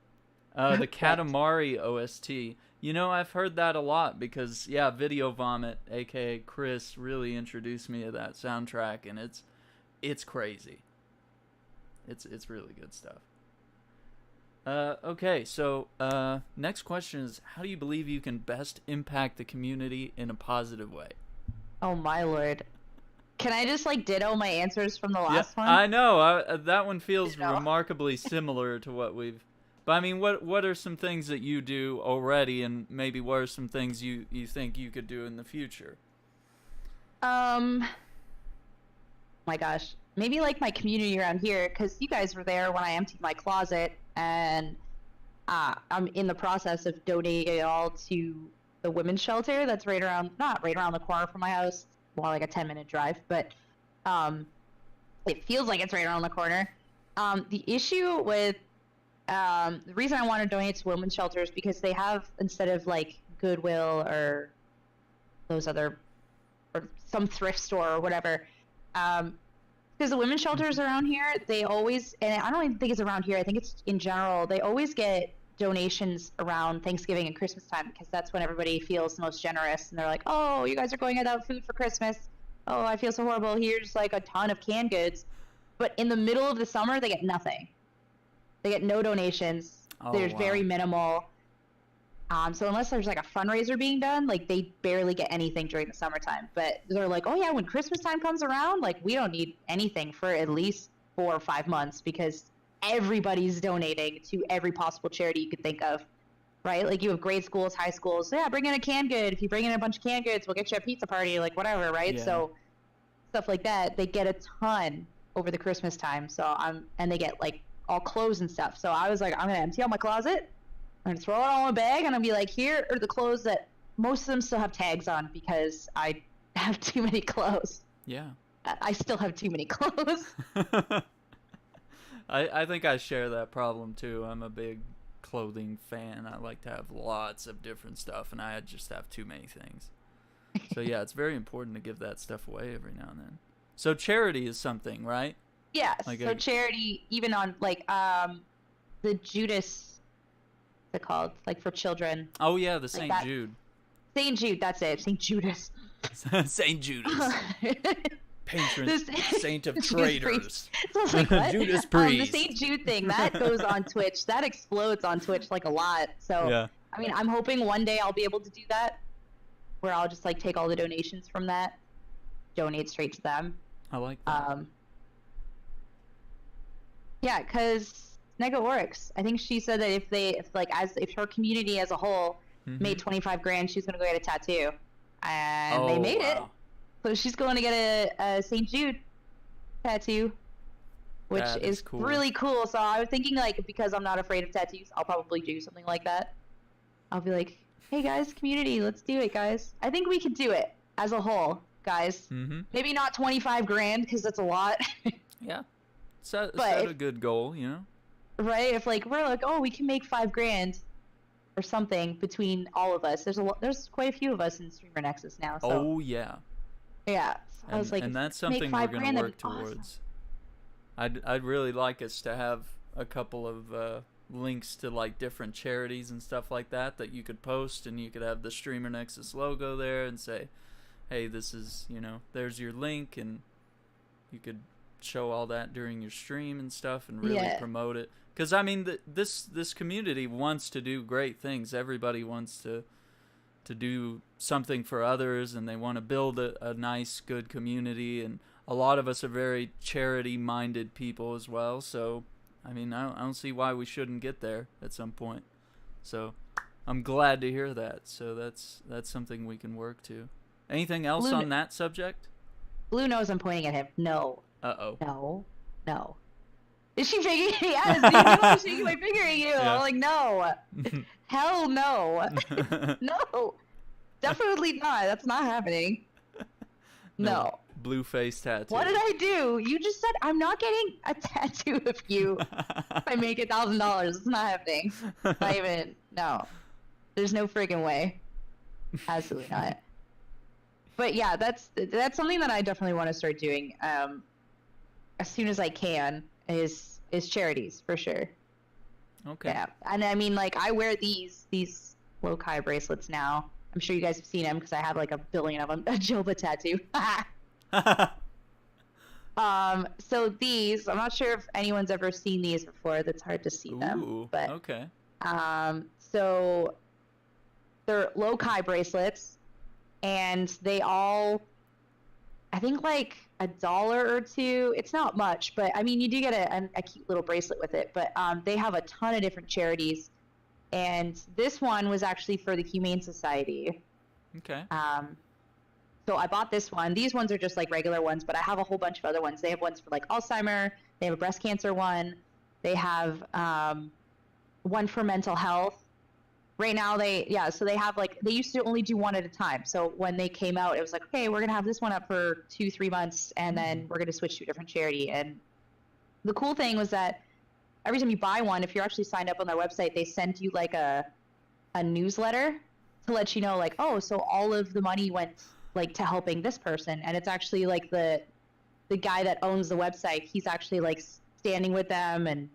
The Katamari OST. You know, I've heard that a lot because, yeah, Video Vomit, aka Chris, really introduced me to that soundtrack, and it's crazy. It's really good stuff. Okay, so next question is, how do you believe you can best impact the community in a positive way? Oh my lord. Can I just like ditto my answers from the last one? I know. That one feels remarkably similar to what we've... But I mean, what are some things that you do already, and maybe what are some things you think you could do in the future? My gosh. Maybe like my community around here, because you guys were there when I emptied my closet, and I'm in the process of donating it all to the women's shelter that's not right around the corner from my house, more like a 10-minute drive, but it feels like it's right around the corner. The issue with the reason I want to donate to women's shelters because they have, instead of like Goodwill or those other, or some thrift store or whatever, because the women's shelters around here, they always, and I don't even think it's around here, I think it's in general, they always get donations around Thanksgiving and Christmas time because that's when everybody feels the most generous, and they're like, oh, you guys are going without food for Christmas. Oh, I feel so horrible. Here's like a ton of canned goods. But in the middle of the summer, they get nothing. They get no donations. There's very minimal. So unless there's like a fundraiser being done, like they barely get anything during the summertime. But they're like, oh yeah, when Christmas time comes around, like we don't need anything for at least 4 or 5 months because everybody's donating to every possible charity you could think of, right? Like you have grade schools, high schools. So yeah, bring in a canned good. If you bring in a bunch of canned goods, we'll get you a pizza party, like whatever, right? Yeah. So stuff like that. They get a ton over the Christmas time. And they get like all clothes and stuff. So I was like, I'm gonna empty out my closet. I'm gonna throw it all in a bag, and I'll be like, here are the clothes that most of them still have tags on because I have too many clothes. Yeah. I still have too many clothes. I think I share that problem too. I'm a big clothing fan. I like to have lots of different stuff, and I just have too many things. So yeah, it's very important to give that stuff away every now and then. So charity is something, right? Yeah. So charity, even on like the Judas, what's it called? Like for children. Oh yeah, the St. Jude. St. Jude, that's it. St. Judas. St. Judas. Patron saint of traitors. So I was like, what? Judas Priest. The St. Jude thing, that goes on Twitch. That explodes on Twitch like a lot. So, yeah. I mean, I'm hoping one day I'll be able to do that, where I'll just like take all the donations from that, donate straight to them. I like that. Yeah, because Nega Oryx, I think she said that if her community as a whole made 25 grand, she's gonna go get a tattoo, and they made it. So she's going to get a St. Jude tattoo, which is cool. Really cool. So I was thinking, like, because I'm not afraid of tattoos, I'll probably do something like that. I'll be like, hey, guys, community, let's do it, guys. I think we could do it as a whole, guys. Maybe not 25 grand, because that's a lot. Yeah. Set a good goal, you know? Right? If, like, we're like, oh, we can make 5 grand or something between all of us. There's quite a few of us in Streamer Nexus now. So. Oh, yeah. Yeah, so I was like, and that's something we're going to work towards. Awesome. I'd really like us to have a couple of links to like different charities and stuff like that you could post, and you could have the Streamer Nexus logo there and say, hey, this is, there's your link, and you could show all that during your stream and stuff and really promote it. Because I mean, this community wants to do great things. Everybody wants to do something for others, and they want to build a nice, good community, and a lot of us are very charity-minded people as well, so, I mean, I don't see why we shouldn't get there at some point. So, I'm glad to hear that, so that's something we can work to. Anything else on that subject? Blue knows I'm pointing at him. No. Uh-oh. No. Is she figuring? Yes, you know I'm shaking my finger at you. Yeah. I'm like, no. Hell no. No. Definitely not. That's not happening. No. Blue face tattoo. What did I do? You just said I'm not getting a tattoo of you if I make $1,000. It's not happening. Not even. No. There's no friggin' way. Absolutely not. But yeah, that's something that I definitely want to start doing as soon as I can. Is charities for sure. Okay. Yeah, and I mean, like, I wear these low-kai bracelets now. I'm sure you guys have seen them because I have like a billion of them. A Joba tattoo. So these, I'm not sure if anyone's ever seen these before. That's hard to see them. But okay. So they're low-kai bracelets, and they all, I think, like $1 or $2. It's not much, but I mean, you do get a cute little bracelet with it. But they have a ton of different charities, and this one was actually for the Humane Society. Okay. So I bought this one. These ones are just like regular ones, but I have a whole bunch of other ones. They have ones for like Alzheimer. They have a breast cancer one. They have one for mental health. Right now, so they have like, they used to only do one at a time. So when they came out, it was like, okay, we're going to have this one up for 2-3 months, and then we're going to switch to a different charity. And the cool thing was that every time you buy one, if you're actually signed up on their website, they send you like a newsletter to let you know, like, oh, so all of the money went like to helping this person. And it's actually like the guy that owns the website, he's actually like standing with them and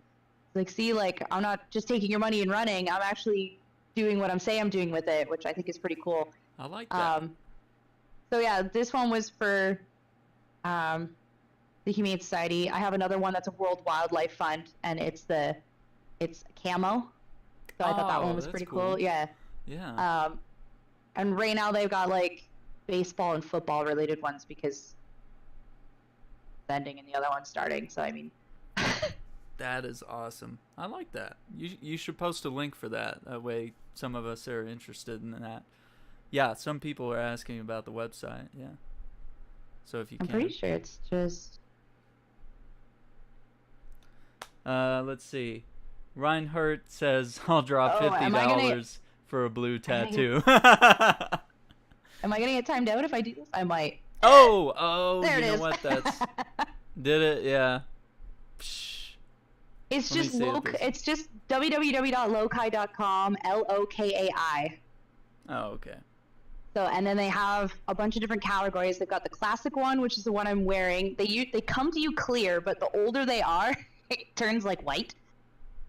like, see, like, I'm not just taking your money and running. I'm actually doing what I'm saying I'm doing with it, which I think is pretty cool. I like that. So yeah, this one was for the Humane Society. I have another one that's a World Wildlife Fund, and it's camo. So I thought that one was pretty cool. Yeah. Yeah. And right now they've got like baseball and football related ones because ending and the other one's starting. So I mean. That is awesome. I like that. You should post a link for that. That way some of us are interested in that. Yeah, some people are asking about the website. Yeah. So if you can. I'm pretty sure it's just... Let's see. Reinhardt says, I'll drop Oh, $50 for a blue tattoo. Am I gonna get timed out if I do this? I might. Oh, there you it know is. what? Did it? Yeah. Psh. It's just it's just www.lokai.com, LOKAI. Oh, okay. So, and then they have a bunch of different categories. They've got the classic one, which is the one I'm wearing. They come to you clear, but the older they are, it turns like white.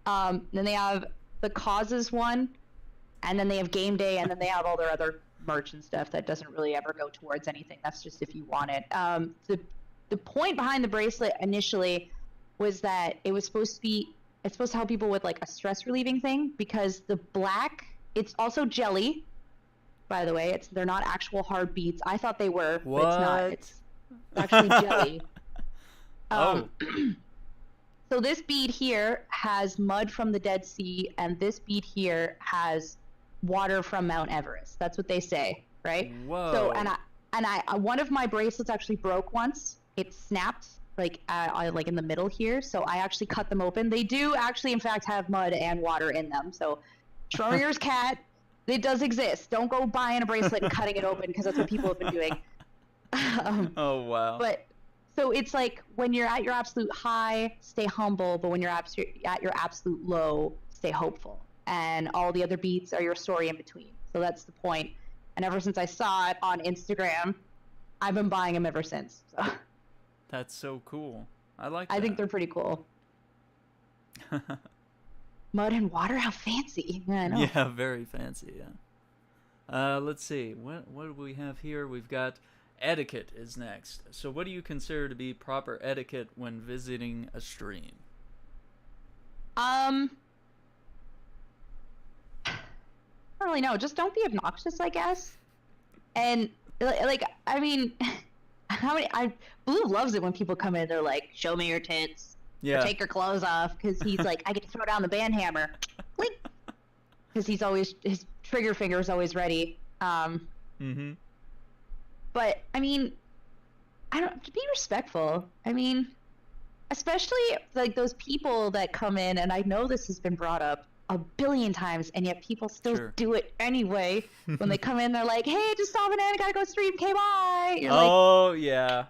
Then they have the causes one, and then they have game day, and then they have all their other merch and stuff that doesn't really ever go towards anything. That's just if you want it. The point behind the bracelet initially was that it's supposed to help people with like a stress relieving thing, because the black, it's also jelly, by the way. They're not actual hard beads. I thought they were, what? But it's not. It's actually jelly. So this bead here has mud from the Dead Sea, and this bead here has water from Mount Everest. That's what they say, right? Whoa. So and I one of my bracelets actually broke once. It snapped like in the middle here, so I actually cut them open. They do actually, in fact, have mud and water in them. So Schrodinger's cat, it does exist. Don't go buying a bracelet and cutting it open, because that's what people have been doing. Oh wow. But so it's like, when you're at your absolute high, stay humble, but when you're at your absolute low, stay hopeful. And all the other beats are your story in between. So that's the point. And ever since I saw it on Instagram, I've been buying them ever since. So. That's so cool. I like that. I think they're pretty cool. Mud and water? How fancy. Yeah, I know. Yeah, very fancy, yeah. Let's see. What do we have here? We've got etiquette is next. So what do you consider to be proper etiquette when visiting a stream? I don't really know. Just don't be obnoxious, I guess. And like, I mean, Blue loves it when people come in. They're like, "Show me your tits." Yeah. Or take your clothes off, because he's like, I get to throw down the band hammer. Click. Because his trigger finger is always ready. Mm-hmm. But I mean, to be respectful. I mean, especially like those people that come in, and I know this has been brought up a billion times, and yet people still do it anyway. When they come in, they're like, "Hey, just saw Banana, gotta go stream. Okay, bye." You're like, yeah.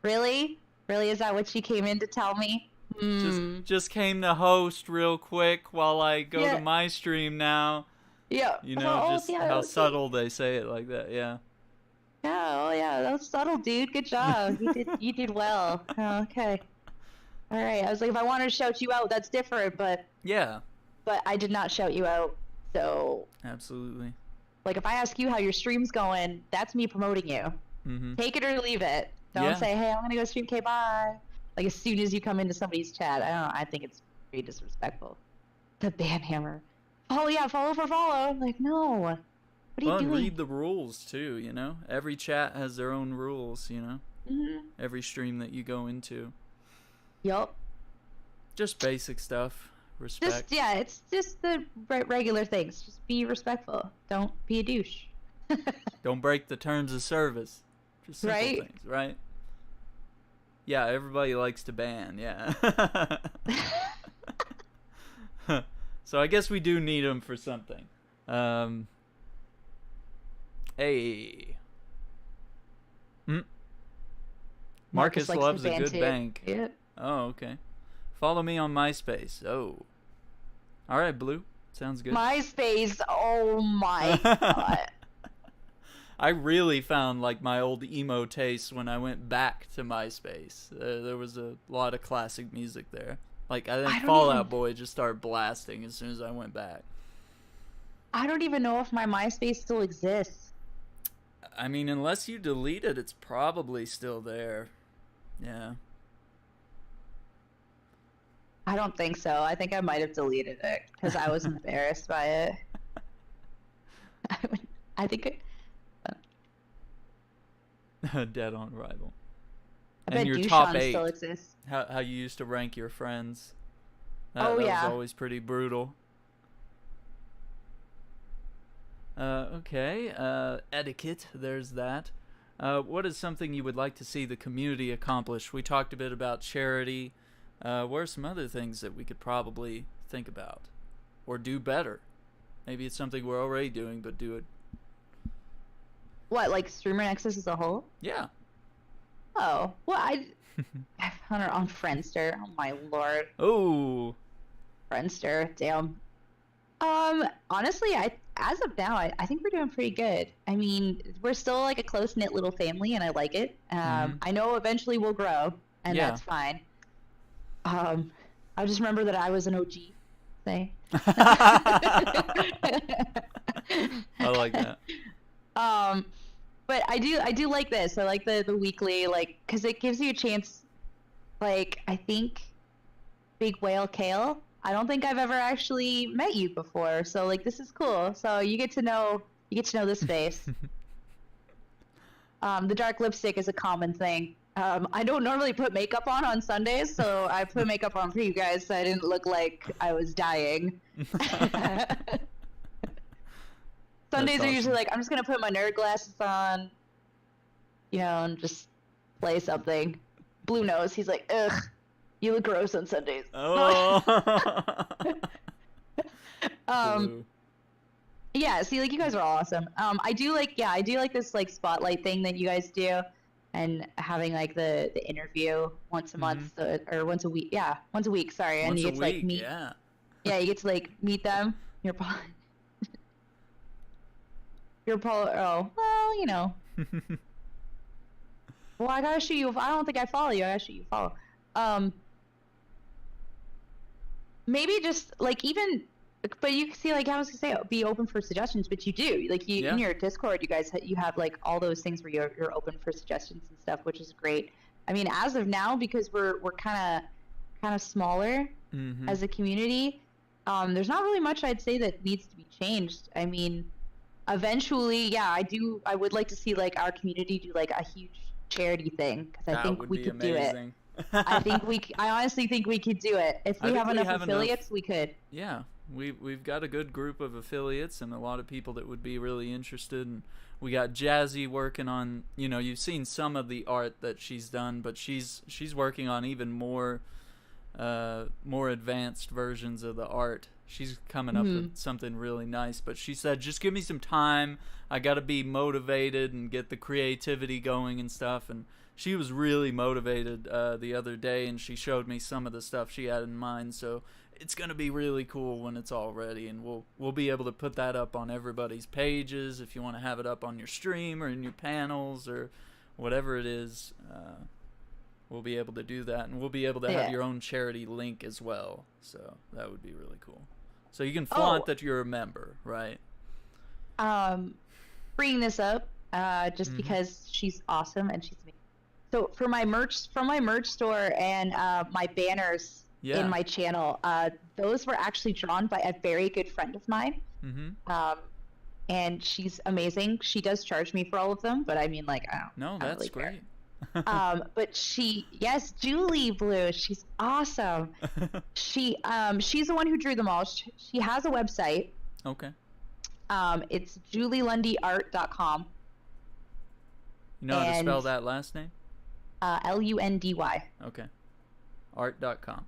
Really? Really? Is that what she came in to tell me? Just came to host real quick while I go to my stream now. Yeah. You know, how subtle they say it like that. Yeah. Yeah. Oh yeah, that was subtle, dude. Good job. You did well. Oh, okay. All right. I was like, if I wanted to shout you out, that's different, but yeah. But I did not shout you out, so. Absolutely. Like, if I ask you how your stream's going, that's me promoting you. Mm-hmm. Take it or leave it. Don't say, "Hey, I'm gonna go stream. Okay, bye." Like, as soon as you come into somebody's chat, I don't know. I think it's pretty disrespectful. The band hammer. Oh yeah, follow for follow. I'm like, no. What are you doing? Read the rules too. You know, every chat has their own rules. You know, every stream that you go into. Yup. Just basic stuff. Respect. It's just the regular things. Just be respectful. Don't be a douche. Don't break the terms of service. Just simple things, right? Yeah, everybody likes to ban, yeah. So I guess we do need them for something. Hey. Marcus loves a good bank. Yeah. Oh, okay. Follow me on MySpace. Oh. All right, Blue. Sounds good. MySpace. Oh my god. I really found like my old emo taste when I went back to MySpace. There was a lot of classic music there. Like I think Fall Out Boy just started blasting as soon as I went back. I don't even know if my MySpace still exists. I mean, unless you delete it, it's probably still there. Yeah. I don't think so. I think I might have deleted it because I was embarrassed by it. I think Dead on arrival. I and bet your top Dushan 8. still exists. How you used to rank your friends. That was always pretty brutal. Okay. Etiquette. There's that. What is something you would like to see the community accomplish? We talked a bit about charity. What are some other things that we could probably think about or do better? Maybe it's something we're already doing, but do it. What, like Streamer Nexus as a whole? Yeah. Oh, well, I've found her on Friendster. Oh my lord. Oh. Friendster, damn. Honestly, as of now, I think we're doing pretty good. I mean, we're still like a close-knit little family, and I like it. I know eventually we'll grow, and that's fine. I just remember that I was an OG thing. I like that. But I do like this. I like the weekly, like, because it gives you a chance. Like, I think Big Whale Kale, I don't think I've ever actually met you before, so like this is cool. So you get to know this face. The dark lipstick is a common thing. I don't normally put makeup on Sundays, so I put makeup on for you guys so I didn't look like I was dying. Sundays are usually like, I'm just gonna put my nerd glasses on, you know, and just play something. Blue nose, he's like, ugh, you look gross on Sundays. Oh. Yeah, see, like, you guys are awesome. I do like this like spotlight thing that you guys do, and having like the interview once a month or once a week. Yeah, once a week. Sorry, and you get to like meet. Yeah, you get to like meet them. Oh, well, you know. Well, I gotta shoot you. I don't think I follow you. I gotta shoot you follow. Maybe just like even, but you see, like I was gonna say, be open for suggestions, but you do. Like in your Discord, you have like all those things where you're open for suggestions and stuff, which is great. I mean, as of now, because we're kind of smaller as a community, there's not really much I'd say that needs to be changed. I mean, eventually, yeah, I would like to see like our community do like a huge charity thing, because I think we could do it. I honestly think we could do it. If we have enough affiliates, we could. Yeah, we've got a good group of affiliates and a lot of people that would be really interested. And we got Jazzy working on, you know, you've seen some of the art that she's done, but she's working on even more advanced versions of the art. She's coming up with something really nice, but she said, just give me some time. I got to be motivated and get the creativity going and stuff. And she was really motivated the other day, and she showed me some of the stuff she had in mind. So it's going to be really cool when it's all ready, and we'll be able to put that up on everybody's pages. If you want to have it up on your stream or in your panels or whatever it is, we'll be able to do that, and we'll be able to have your own charity link as well. So that would be really cool. So you can flaunt that you're a member, right? Bringing this up just because she's awesome and she's amazing. So from my merch store and my banners in my channel, those were actually drawn by a very good friend of mine. And she's amazing. She does charge me for all of them, but I mean, like, I don't that's really great. But Julie Blue, she's awesome. She's the one who drew them all. She has a website. Okay. It's julielundyart.com. You know how to spell that last name? Lundy. Okay. Art.com.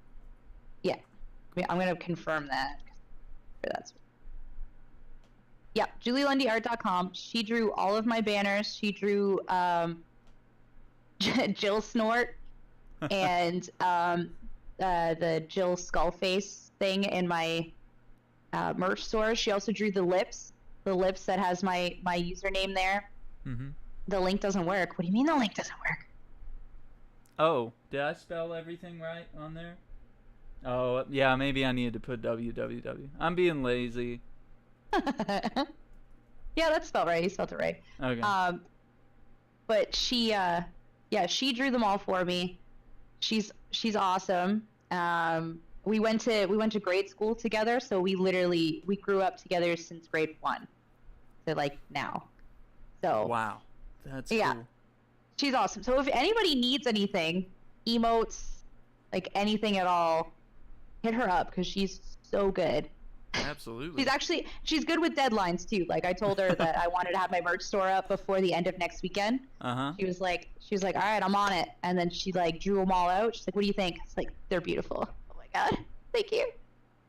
Yeah. I'm going to confirm that. Yeah, julielundyart.com. She drew all of my banners. She drew Jill Snort and the Jill Skullface thing in my merch store. She also drew the lips that has my username there. The link doesn't work. What do you mean the link doesn't work? Oh, did I spell everything right on there? Oh, yeah, maybe I needed to put www. I'm being lazy. Yeah, that's spelled right. He spelled it right. Okay. But she drew them all for me. She's awesome. We went to grade school together, so we grew up together since grade 1 to like now. So wow, that's cool. She's awesome. So if anybody needs anything, emotes, like anything at all, hit her up because she's so good. Absolutely. She's good with deadlines too. Like I told her that I wanted to have my merch store up before the end of next weekend. She was like, all right, I'm on it. And then she like drew them all out. She's like, what do you think? It's like, they're beautiful. Oh my God. Thank you.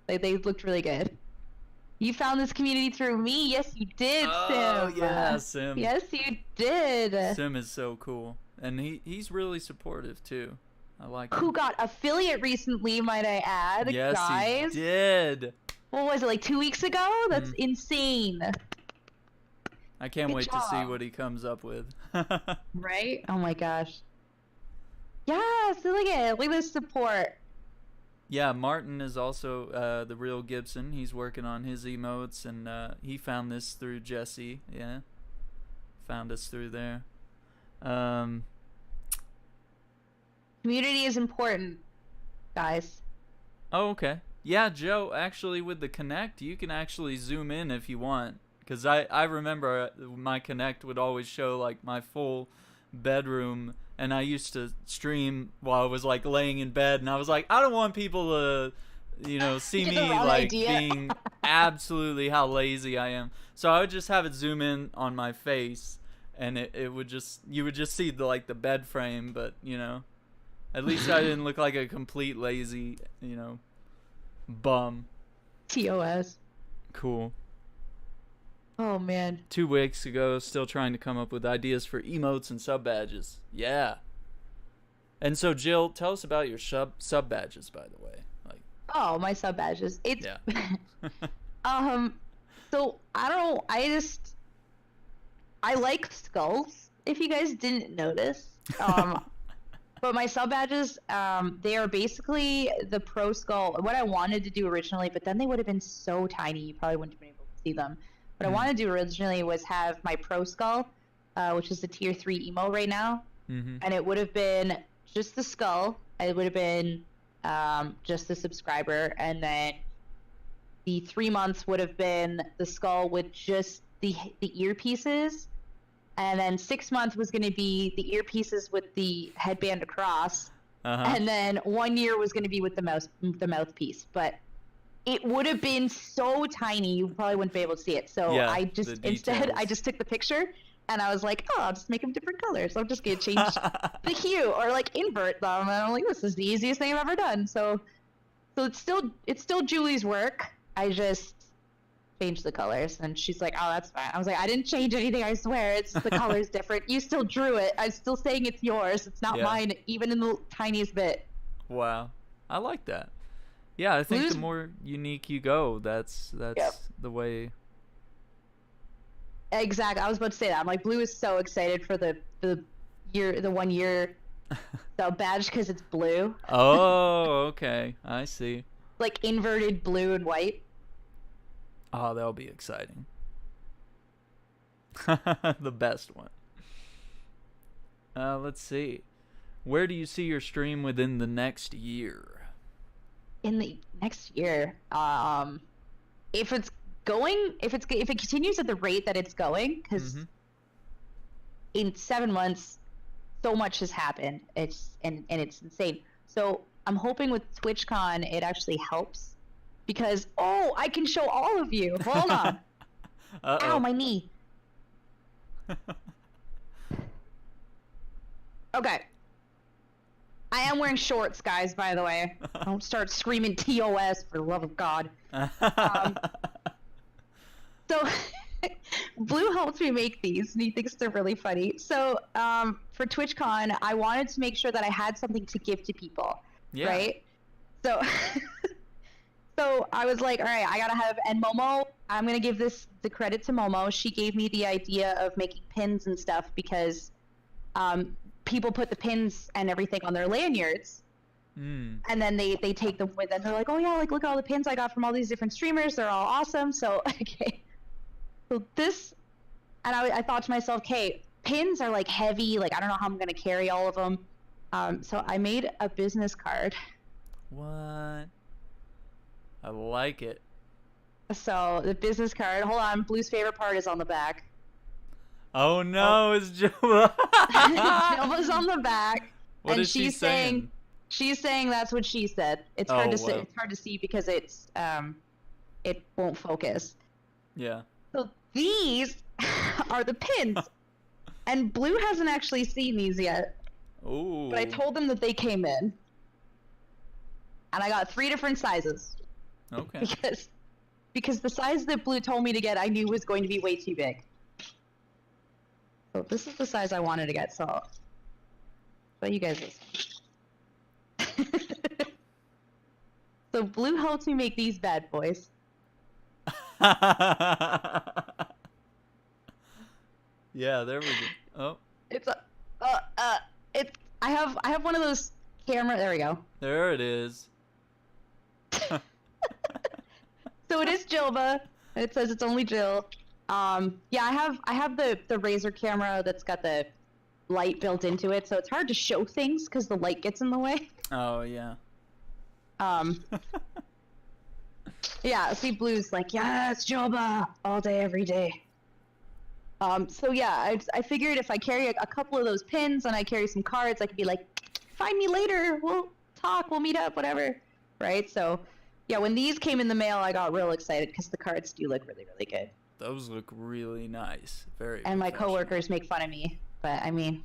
Like they looked really good. You found this community through me. Yes, you did, Sim. Oh yeah, Sim. Yes, you did. Sim is so cool. And he's really supportive too. I like him. Who got affiliate recently, might I add, yes, guys? He did. What was it, like 2 weeks ago? That's insane. I can't wait to see what he comes up with. Right? Oh my gosh. Yeah, so look at the support. Yeah, Martin is also the real Gibson. He's working on his emotes, and he found this through Jesse. Yeah, found us through there. Community is important, guys. Oh, okay. Yeah, Joe, actually with the Connect, you can actually zoom in if you want. Because I remember my Connect would always show like my full bedroom, and I used to stream while I was like laying in bed, and I was like, I don't want people to, see me like being absolutely how lazy I am. So I would just have it zoom in on my face, and you would just see the bed frame, but at least I didn't look like a complete lazy, bum. TOS. Cool. Oh man. 2 weeks ago, still trying to come up with ideas for emotes and sub badges. Yeah. And so Jill, tell us about your sub badges, by the way. Oh, my sub badges. It's yeah. So I don't know. I like skulls. If you guys didn't notice, but my sub badges, they are basically the pro skull. What I wanted to do originally, but then they would have been so tiny, you probably wouldn't have been able to see them. What I wanted to do originally was have my pro skull, which is the tier 3 emo right now, and it would have been just the skull. It would have been just the subscriber, and then the 3 months would have been the skull with just the earpieces, and then 6 months was going to be the earpieces with the headband across, and then 1 year was going to be with the mouthpiece. But it would have been so tiny you probably wouldn't be able to see it. So yeah, I just took the picture, and I was like, oh, I'll just make them different colors. I'm just gonna change the hue or like invert them. And I'm like, this is the easiest thing I've ever done. So it's still Julie's work. I just changed the colors, and she's like, oh, that's fine. I was like, I didn't change anything. I swear, it's the color's different. You still drew it. I'm still saying it's yours. It's not mine, even in the tiniest bit. Wow, I like that. Yeah, I think the more unique you go, that's the way. Exactly. I was about to say that. I'm like, Blue is so excited for the 1 year sub badge because it's blue. Oh, okay. I see. Like inverted blue and white. Oh, that'll be exciting. The best one. Let's see. Where do you see your stream within the next year? In the next year, if it continues at the rate that it's going, because in 7 months, so much has happened. It's insane. So I'm hoping with TwitchCon it actually helps, because I can show all of you. Hold on. Ow, my knee. Okay. I am wearing shorts, guys, by the way. Don't start screaming TOS, for the love of God. So, Blue helped me make these, and he thinks they're really funny. So, for TwitchCon, I wanted to make sure that I had something to give to people, right? So, so I was like, all right, I gotta have, and Momo, I'm gonna give the credit to Momo. She gave me the idea of making pins and stuff, because people put the pins and everything on their lanyards, and then they take them with them. They're like, oh yeah, like look at all the pins I got from all these different streamers. They're all awesome. So okay, so this, and I thought to myself, okay, pins are like heavy. Like I don't know how I'm gonna carry all of them. So I made a business card. What? I like it. So the business card. Hold on, Blue's favorite part is on the back. Oh no, it's Jilla. Jilla's on the back. What is she saying? She's saying that's what she said. It's hard to see. It's hard to see because it's it won't focus. Yeah. So these are the pins. And Blue hasn't actually seen these yet. Ooh. But I told him that they came in. And I got 3 different sizes. Okay. Because the size that Blue told me to get, I knew was going to be way too big. So this is the size I wanted to get, so I'll show you guys this. So Blue helps me make these bad boys. Yeah, there we go. Oh. It's I have one of those camera. There we go. There it is. So it is Jilba. It says it's only Jill. Yeah, I have the Razer camera that's got the light built into it, so it's hard to show things because the light gets in the way. Oh yeah. Yeah. See, Blue's like, yeah, it's Jilba all day, every day. So yeah, I figured if I carry a couple of those pins and I carry some cards, I could be like, find me later. We'll talk. We'll meet up. Whatever. Right. So. Yeah, when these came in the mail, I got real excited because the cards do look really, really good. Those look really nice. Very. And my coworkers make fun of me, but I mean,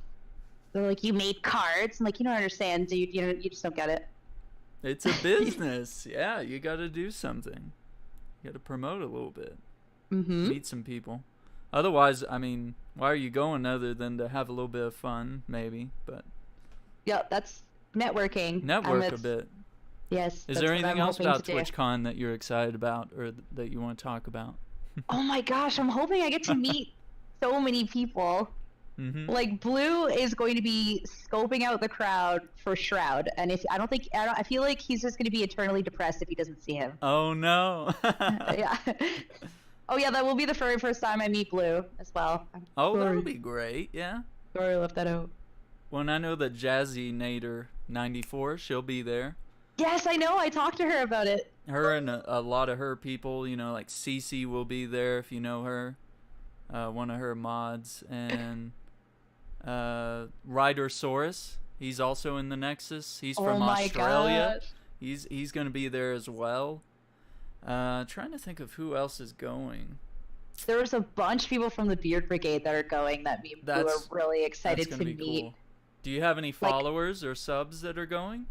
they're like, "You made cards." I'm like, "You don't understand, dude. You just don't get it." It's a business. Yeah, you got to do something. You got to promote a little bit. Mm-hmm. Meet some people. Otherwise, I mean, why are you going other than to have a little bit of fun, maybe? But. Yeah, that's networking. Network a bit. Yes. Is there anything else about TwitchCon that you're excited about or that you want to talk about? Oh my gosh, I'm hoping I get to meet so many people. Mm-hmm. Like Blue is going to be scoping out the crowd for Shroud, and I feel like he's just going to be eternally depressed if he doesn't see him. Oh no. Yeah. Oh yeah, that will be the very first time I meet Blue as well. That'll be great. Yeah. Sorry, I left that out. Well, and I know that Jazzy Nader 94, she'll be there. Yes, I know. I talked to her about it. Her and a lot of her people, you know, like Cece will be there if you know her, one of her mods, and Rydersaurus. He's also in the Nexus. He's from Australia. Gosh. He's going to be there as well. Trying to think of who else is going. There was a bunch of people from the Beard Brigade that are going that me and Blue are really excited to meet. Cool. Do you have any followers or subs that are going?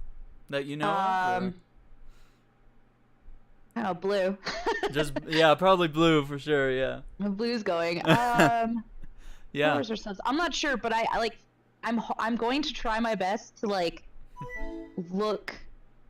That you know of? Oh, Blue. Probably Blue for sure. Yeah. Blue's going. Yeah. Or subs. I'm not sure, but I'm going to try my best to like look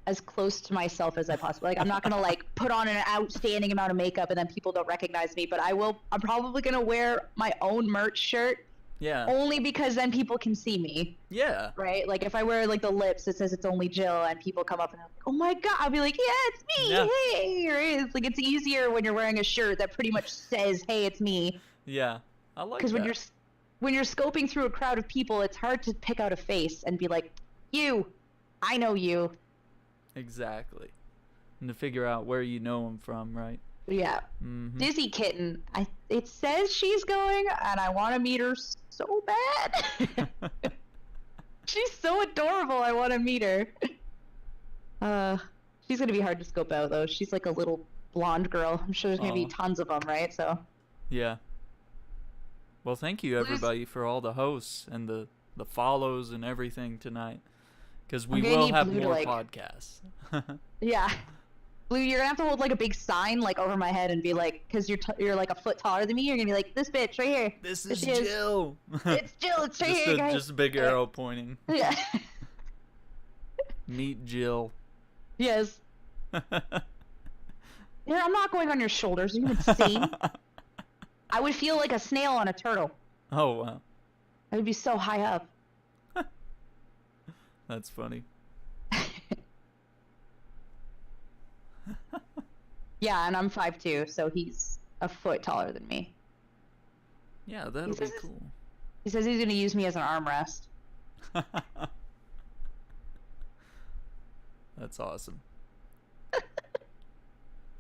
as close to myself as I possibly. Like I'm not gonna like put on an outstanding amount of makeup and then people don't recognize me. But I'm probably gonna wear my own merch shirt. Yeah. Only because then people can see me. Yeah. Right? Like if I wear like the lips that says it's only Jill and people come up and they're like, oh my god, I'll be like, yeah, it's me. Yeah. Hey. Right? It's like it's easier when you're wearing a shirt that pretty much says, hey, it's me. Yeah. I like that. Because when you're scoping through a crowd of people, it's hard to pick out a face and be like, you, I know you. Exactly. And to figure out where you know them from, right? Yeah. Mm-hmm. Dizzy Kitten. It says she's going, and I want to meet her so bad. She's so adorable. I want to meet her. She's gonna be hard to scope out though. She's like a little blonde girl. I'm sure there's gonna be tons of them, right? So. Yeah. Well, thank you everybody for all the hosts and the follows and everything tonight, because we will have more podcasts. Yeah. Blue, you're gonna have to hold like a big sign like over my head and be like, because you're like a foot taller than me. You're gonna be like, this bitch right here. This is Jill. It's Jill. It's right here, guys. Just a big arrow pointing. Yeah. Meet Jill. Yes. Yeah, I'm not going on your shoulders. Are you insane? I would feel like a snail on a turtle. Oh wow. I would be so high up. That's funny. Yeah, and I'm 5'2", so he's a foot taller than me. Yeah, that'll be cool. He says he's going to use me as an armrest. That's awesome.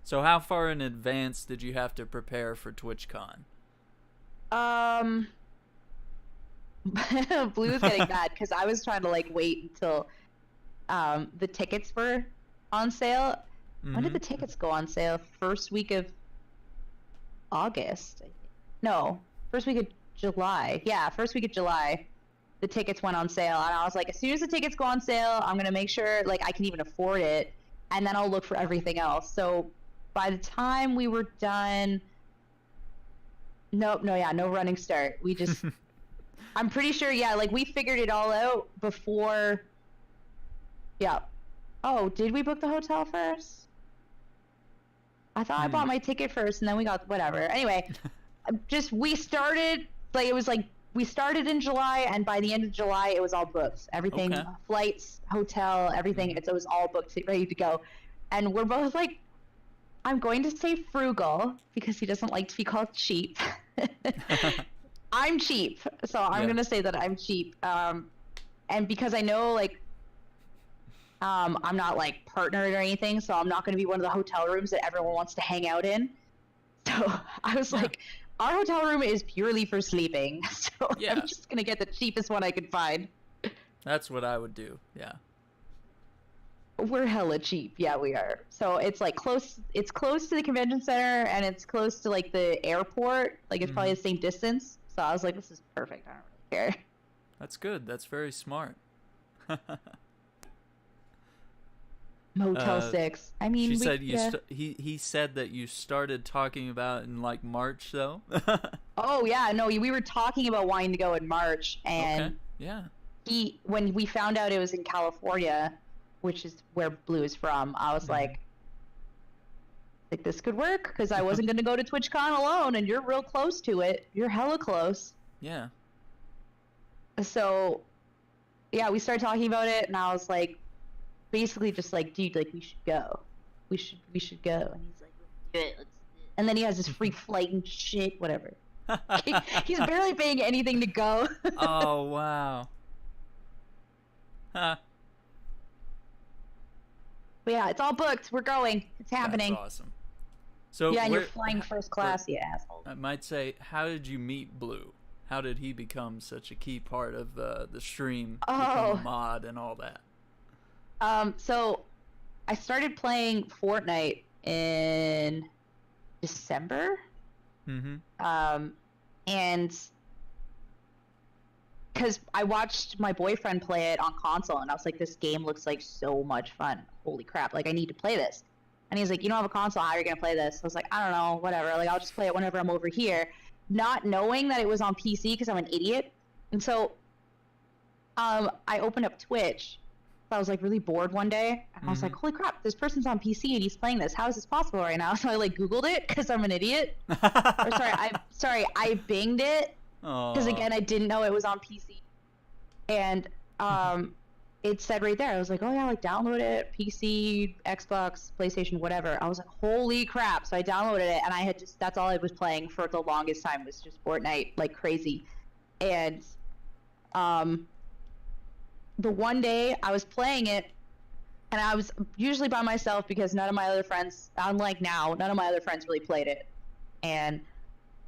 So how far in advance did you have to prepare for TwitchCon? Blue's getting mad because I was trying to like wait until the tickets were on sale. When did the tickets go on sale? First week of August. No, first week of July. Yeah, first week of July. The tickets went on sale, and I was like, as soon as the tickets go on sale, I'm gonna make sure like I can even afford it, and then I'll look for everything else. So by the time we were done, no running start. We just, I'm pretty sure, yeah, like we figured it all out before. Yeah. Oh, did we book the hotel first? I thought I bought my ticket first, and then we got whatever. Anyway, we started like it was like we started in July, and by the end of July, it was all booked. Everything, flights, hotel, everything. It was all booked, ready to go. And we're both like, I'm going to say frugal because he doesn't like to be called cheap. I'm cheap, so I'm gonna say that I'm cheap. And because I know like. I'm not like partnered or anything, so I'm not going to be one of the hotel rooms that everyone wants to hang out in. So I was like, our hotel room is purely for sleeping, so I'm just going to get the cheapest one I could find. That's what I would do, yeah. We're hella cheap, yeah, we are. So it's like it's close to the convention center, and it's close to like the airport. Like it's probably the same distance. So I was like, this is perfect. I don't really care. That's good. That's very smart. Motel 6. I mean, she said he said that you started talking about in like March though. Oh yeah, no, we were talking about wanting to go in March, and when we found out it was in California, which is where Blue is from, I was like this could work because I wasn't going to go to TwitchCon alone, and you're real close to it. You're hella close. Yeah. So, yeah, we started talking about it, and I was like. Basically just like, dude, like we should go. We should go. And he's like, let's do it. And then he has this free flight and shit, whatever. He's barely paying anything to go. Oh, wow. Huh. But yeah, it's all booked. We're going. It's happening. That's awesome. So yeah, and you're flying first class, you asshole. I might say, how did you meet Blue? How did he become such a key part of the stream, become a mod and all that? So I started playing Fortnite in December. And because I watched my boyfriend play it on console, and I was like, this game looks like so much fun. Holy crap, like I need to play this. And he's like, you don't have a console, how are you going to play this? I was like, I don't know, whatever. Like, I'll just play it whenever I'm over here. Not knowing that it was on PC because I'm an idiot. And so I opened up Twitch. I was like really bored one day, and I was like, holy crap, this person's on PC and he's playing this. How is this possible right now? So I like Googled it because I'm an idiot. I binged it because again, I didn't know it was on PC. And it said right there, I was like, oh yeah, like download it, PC, Xbox, PlayStation, whatever. I was like, holy crap. So I downloaded it, and that's all I was playing for the longest time was just Fortnite like crazy. And the one day I was playing it, and I was usually by myself because none of my other friends, unlike now, none of my other friends really played it. And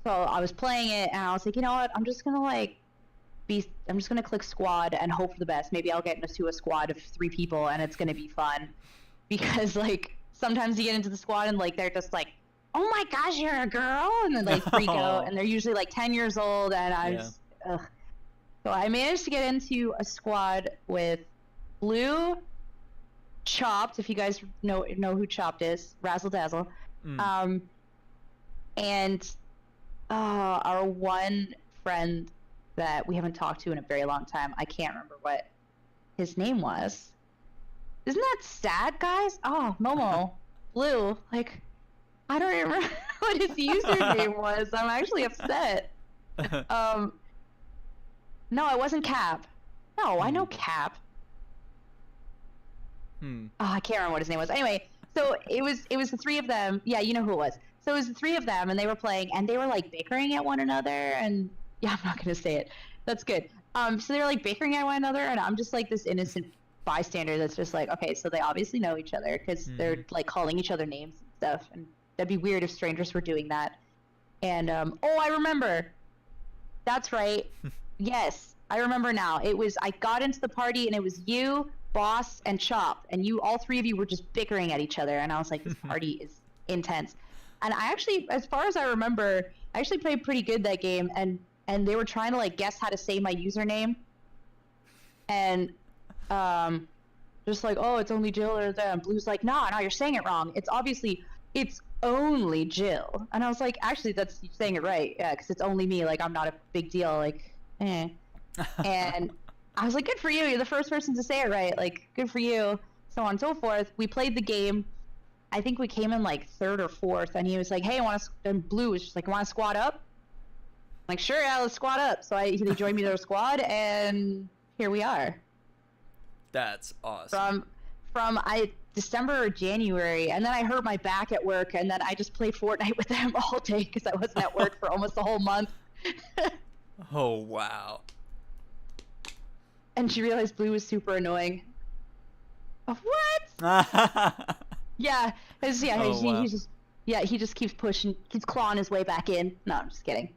so I was playing it, and I was like, you know what, I'm just gonna click squad and hope for the best. Maybe I'll get into a squad of 3 people, and it's gonna be fun. Because like sometimes you get into the squad and like they're just like, oh my gosh, you're a girl, and then like freak out, and they're usually like 10 years old, and I'm just ugh. So I managed to get into a squad with Blue, Chopped, if you guys know who Chopped is, Razzle Dazzle, and our one friend that we haven't talked to in a very long time. I can't remember what his name was. Isn't that sad, guys? Oh, Momo, Blue, like, I don't remember what his username was. I'm actually upset. No, it wasn't Cap. No, I know Cap. Oh, I can't remember what his name was. Anyway, so it was the 3 of them. Yeah, you know who it was. So it was the 3 of them, and they were playing, and they were like bickering at one another. And yeah, I'm not gonna say it. That's good. So they were like bickering at one another, and I'm just like this innocent bystander that's just like, okay, so they obviously know each other because they're like calling each other names and stuff, and that'd be weird if strangers were doing that. And oh, I remember. That's right. Yes, I remember now. I got into the party, and it was you, Boss, and Chop, and you all three of you were just bickering at each other, and I was like, this party is intense. And I actually, as far as I remember, I actually played pretty good that game, and they were trying to like guess how to say my username, and just like, oh, it's only Jill, or then Blue's like, no, you're saying it wrong. It's only Jill. And I was like, actually, that's you're saying it right, yeah, because it's only me. Like, I'm not a big deal. Like, eh. And I was like, good for you. You're the first person to say it right. Like, good for you. So on and so forth. We played the game. I think we came in like third or fourth, and he was like, hey, and Blue was just like, want to squad up? I'm like, sure, yeah, let's squad up. So they joined me to their squad, and here we are. That's awesome. From December or January, and then I hurt my back at work, and then I just played Fortnite with them all day because I wasn't at work for almost the whole month. Oh, wow. And she realized Blue was super annoying. What? Yeah, he just keeps clawing his way back in. No, I'm just kidding.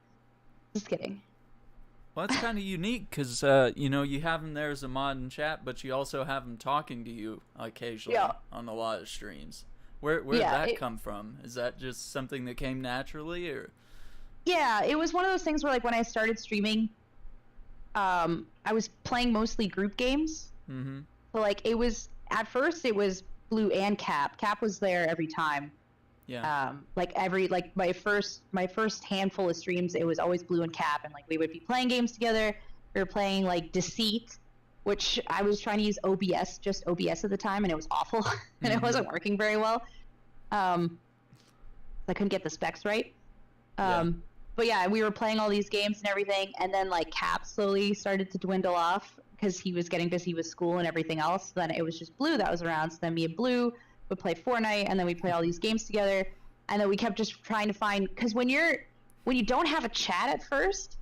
Well, it's kind of unique because, you have him there as a mod in chat, but you also have him talking to you occasionally on a lot of streams. Where did that come from? Is that just something that came naturally, or? Yeah, it was one of those things where, like, when I started streaming, I was playing mostly group games. Mm-hmm. So, like, at first it was Blue and Cap. Cap was there every time. Yeah. My first handful of streams, it was always Blue and Cap, and like we would be playing games together. We were playing like Deceit, which I was trying to use just OBS at the time, and it was awful, and it wasn't working very well. I couldn't get the specs right. But yeah, we were playing all these games and everything, and then like Cap slowly started to dwindle off because he was getting busy with school and everything else. Then it was just Blue that was around. So then me and Blue would play Fortnite, and then we play all these games together, and then we kept just trying to find, because when you don't have a chat at first,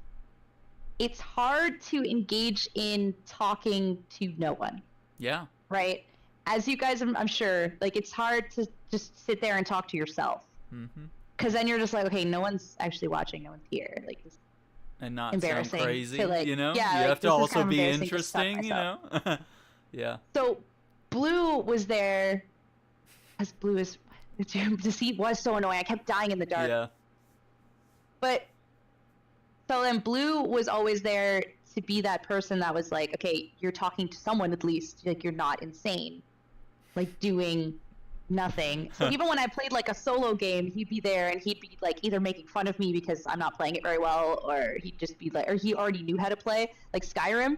it's hard to engage in talking to no one. Yeah. Right? As you guys, I'm sure, like, it's hard to just sit there and talk to yourself. Mm-hmm. Because then you're just like, okay, no one's actually watching, no one's here. Like, it's and not sound crazy, like, you know? Yeah, you like, have to also be interesting, you know? Yeah. So Blue was there. As Blue is, Deceit was so annoying. I kept dying in the dark. Yeah. But so then Blue was always there to be that person that was like, okay, you're talking to someone at least. Like, you're not insane, like doing nothing. So even when I played like a solo game, he'd be there and he'd be like either making fun of me because I'm not playing it very well, or he'd just be like, or he already knew how to play, like Skyrim.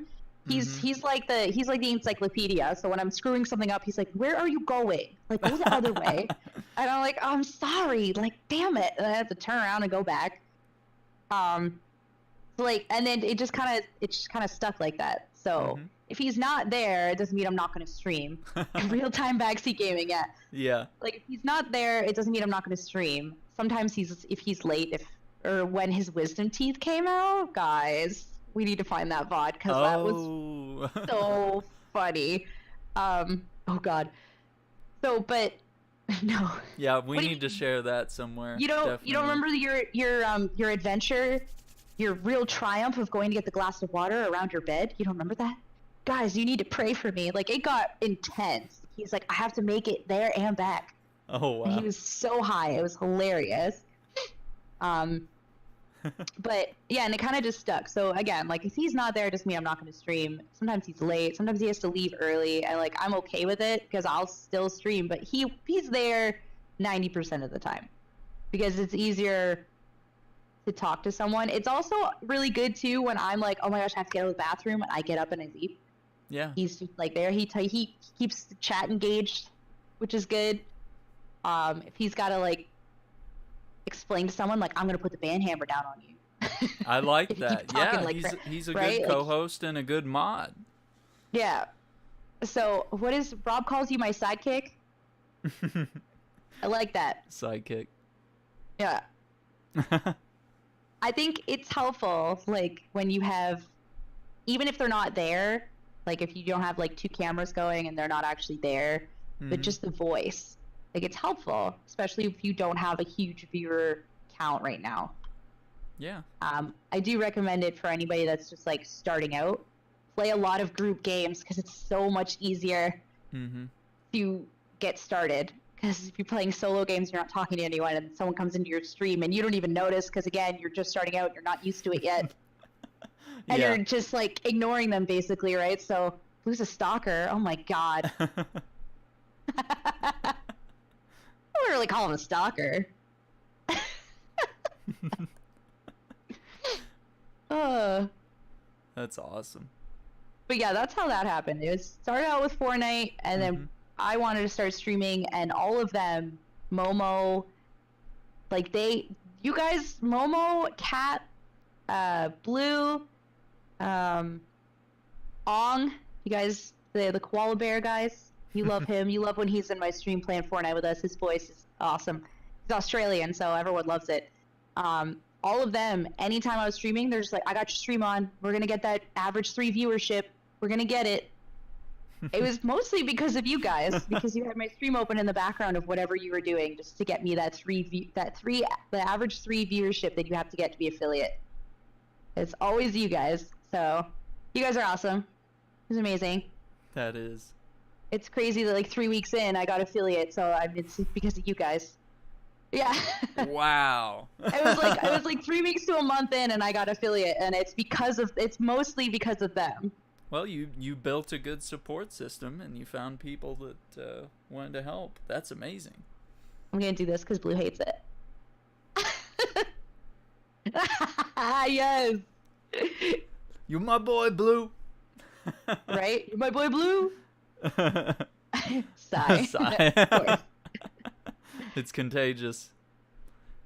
He's like the encyclopedia. So when I'm screwing something up, he's like, "Where are you going? Like, go the other way." And I'm like, "Oh, I'm sorry. Like, damn it!" And I have to turn around and go back. So like, and then it just kind of stuck like that. So if he's not there, it doesn't mean I'm not going to stream. Real time backseat gaming, yeah. Yeah. Like, if he's not there, it doesn't mean I'm not going to stream. Sometimes if he's late, or when his wisdom teeth came out, guys. We need to find that VOD because that was so funny. Oh God. So, but no. Yeah, we need to share that somewhere. You don't remember your adventure, your real triumph of going to get the glass of water around your bed? You don't remember that? Guys, you need to pray for me. Like, it got intense. He's like, I have to make it there and back. Oh wow. And he was so high. It was hilarious. But yeah, and it kind of just stuck. So again, like, if he's not there, it doesn't mean I'm not going to stream. Sometimes he's late. Sometimes he has to leave early, and like, I'm okay with it because I'll still stream. But he's there 90% of the time because it's easier to talk to someone. It's also really good too when I'm like, oh my gosh, I have to get out of the bathroom, and I get up and I leave. Yeah. He's just like there. He keeps the chat engaged, which is good. If he's got to like explain to someone, like, I'm gonna put the band hammer down on you. I like that. Yeah, like, he's a right? good co-host and a good mod. Yeah. So Rob calls you my sidekick? I like that. Sidekick. Yeah. I think it's helpful, like, when you have, even if they're not there, like, if you don't have like two cameras going and they're not actually there, but just the voice. Like, it's helpful, especially if you don't have a huge viewer count right now. Yeah. I do recommend it for anybody that's just like starting out play a lot of group games because it's so much easier to get started. Because if you're playing solo games, you're not talking to anyone, and someone comes into your stream and you don't even notice because, again, you're just starting out, you're not used to it yet. And you're just like ignoring them basically, right? So who's a stalker? Oh my god. I wouldn't really call him a stalker. That's awesome. But yeah, that's how that happened. It started out with Fortnite, and then I wanted to start streaming, and all of them, Momo, like you guys, Momo, Cat, Blue, Ong, you guys, the koala bear guys, you love him. You love when he's in my stream playing Fortnite with us. His voice is awesome. He's Australian, so everyone loves it. All of them, anytime I was streaming, they're just like, I got your stream on. We're going to get that average 3 viewership. We're going to get it. It was mostly because of you guys, because you had my stream open in the background of whatever you were doing, just to get me the average 3 viewership that you have to get to be affiliate. It's always you guys. So you guys are awesome. It's amazing. That is. It's crazy that like 3 weeks in, I got affiliate. So it's because of you guys. Yeah. Wow. It was like 3 weeks to a month in, and I got affiliate, and it's mostly because of them. Well, you built a good support system, and you found people that wanted to help. That's amazing. I'm gonna do this because Blue hates it. Yes. You're my boy, Blue. Right? You're my boy, Blue. Sigh. Of course. It's contagious.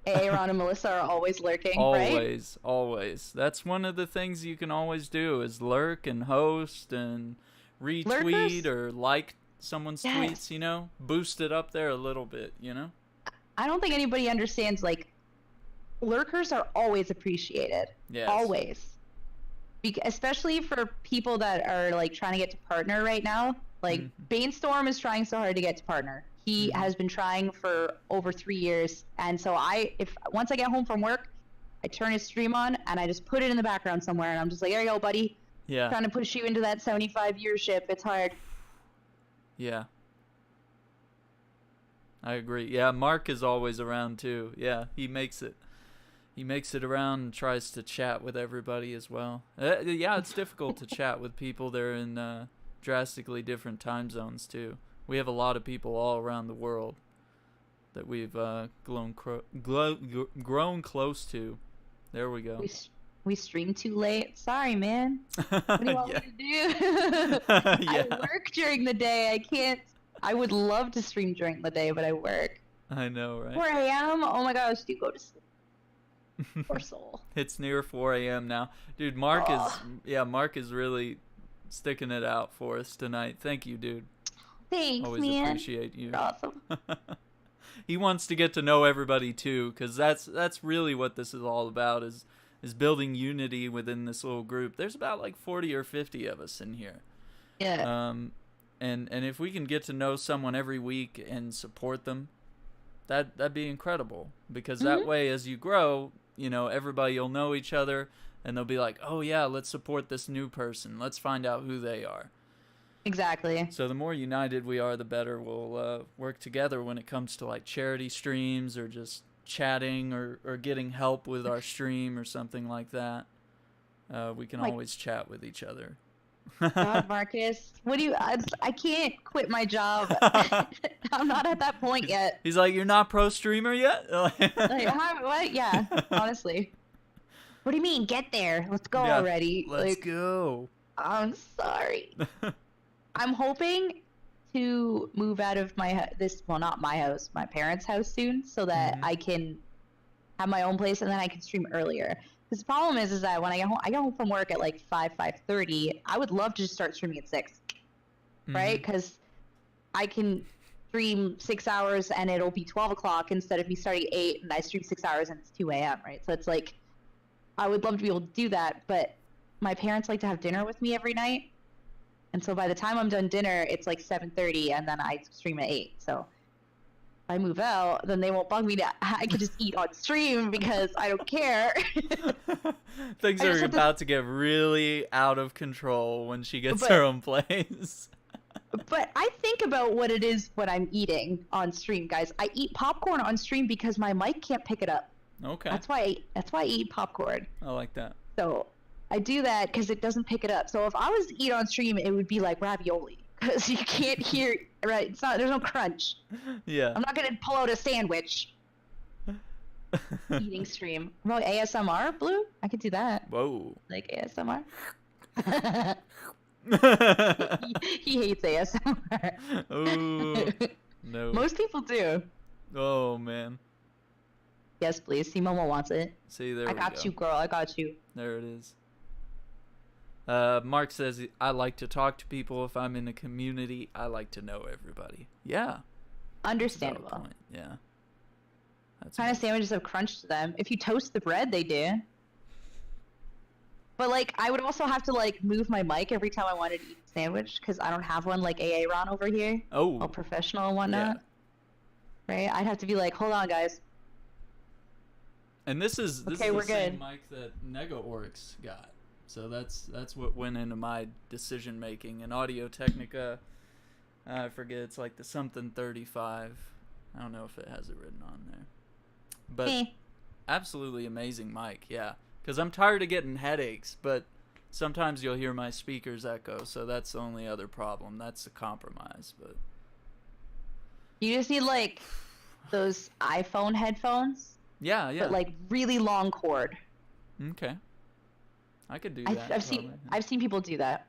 Aaron and Melissa are always lurking, always, right? Always. That's one of the things you can always do is lurk and host and retweet Lurkers? Or like someone's tweets, you know? Boost it up there a little bit, you know? I don't think anybody understands, like, lurkers are always appreciated. Yes. Always. Especially for people that are, like, trying to get to partner right now. Like, Bainstorm is trying so hard to get to partner. He has been trying for over 3 years, and so once I get home from work, I turn his stream on and I just put it in the background somewhere, and I'm just like, there you go, buddy. Yeah. Trying to push you into that 75 viewership. It's hard. Yeah. I agree. Yeah, Mark is always around too. Yeah, he makes it around and tries to chat with everybody as well. Yeah, it's difficult to chat with people that are in drastically different time zones too. We have a lot of people all around the world that we've grown close to. There we go. We stream too late. Sorry, man. What do you want me to do? I work during the day. I can't. I would love to stream during the day, but I work. I know, right? 4 a.m. Oh my gosh, do go to sleep. Poor soul. It's near 4 a.m. now, dude. Mark is really sticking it out for us tonight. Thank you, dude. Thanks, always man. Appreciate you. You're awesome. He wants to get to know everybody too, because that's really what this is all about, is building unity within this little group. There's about like 40 or 50 of us in here. Yeah. And if we can get to know someone every week and support them, that'd be incredible, because that way, as you grow, you know, everybody will know each other, and they'll be like, oh yeah, let's support this new person. Let's find out who they are. Exactly. So the more united we are, the better we'll work together when it comes to like charity streams or just chatting or getting help with our stream or something like that. We can always chat with each other. God, Marcus, what do you? I can't quit my job. I'm not at that point yet. He's like, you're not pro streamer yet? Like, what? Yeah, honestly. What do you mean? Get there. Let's go already. Let's go. I'm sorry. I'm hoping to move out of not my house, my parents' house soon, so that I can have my own place, and then I can stream earlier. Because the problem is that when I get home from work at like 5:30, I would love to just start streaming at 6, right? Because I can stream 6 hours and it'll be 12 o'clock instead of me starting at 8 and I stream 6 hours and it's 2 a.m., right? So it's like, I would love to be able to do that, but my parents like to have dinner with me every night. And so by the time I'm done dinner, it's like 7:30, and then I stream at 8. So I move out, then they won't bug me. I can just eat on stream because I don't care. Things are about to get really out of control when she gets her own place. But I think about what it is when I'm eating on stream, guys. I eat popcorn on stream because my mic can't pick it up. Okay. That's why I eat popcorn. I like that. So I do that because it doesn't pick it up. So if I was to eat on stream, it would be like ravioli because you can't hear. Right? It's not. There's no crunch. Yeah. I'm not gonna pull out a sandwich. Eating stream. Well, ASMR, Blue. I could do that. Whoa. Like ASMR. he hates ASMR. Oh no. Most people do. Oh man. Yes, please. See, Momo wants it. See, there I got you, girl. I got you. There it is. Mark says, I like to talk to people. If I'm in a community, I like to know everybody. Yeah. Understandable. Yeah. That's kind of sandwiches have crunch to them. If you toast the bread, they do. But, like, I would also have to, like, move my mic every time I wanted to eat a sandwich because I don't have one like AA Ron over here. Oh. All professional and whatnot. Yeah. Right? I'd have to be like, hold on, guys. And this is the same mic that NegaOrcs got. So that's what went into my decision making. And Audio Technica, I forget, it's like the something 35. I don't know if it has it written on there. But absolutely amazing mic, yeah. Because I'm tired of getting headaches, but sometimes you'll hear my speakers echo, so that's the only other problem. That's the compromise, but you just need like those iPhone headphones. Yeah. But like really long cord. Okay. I could do that. I've seen people do that.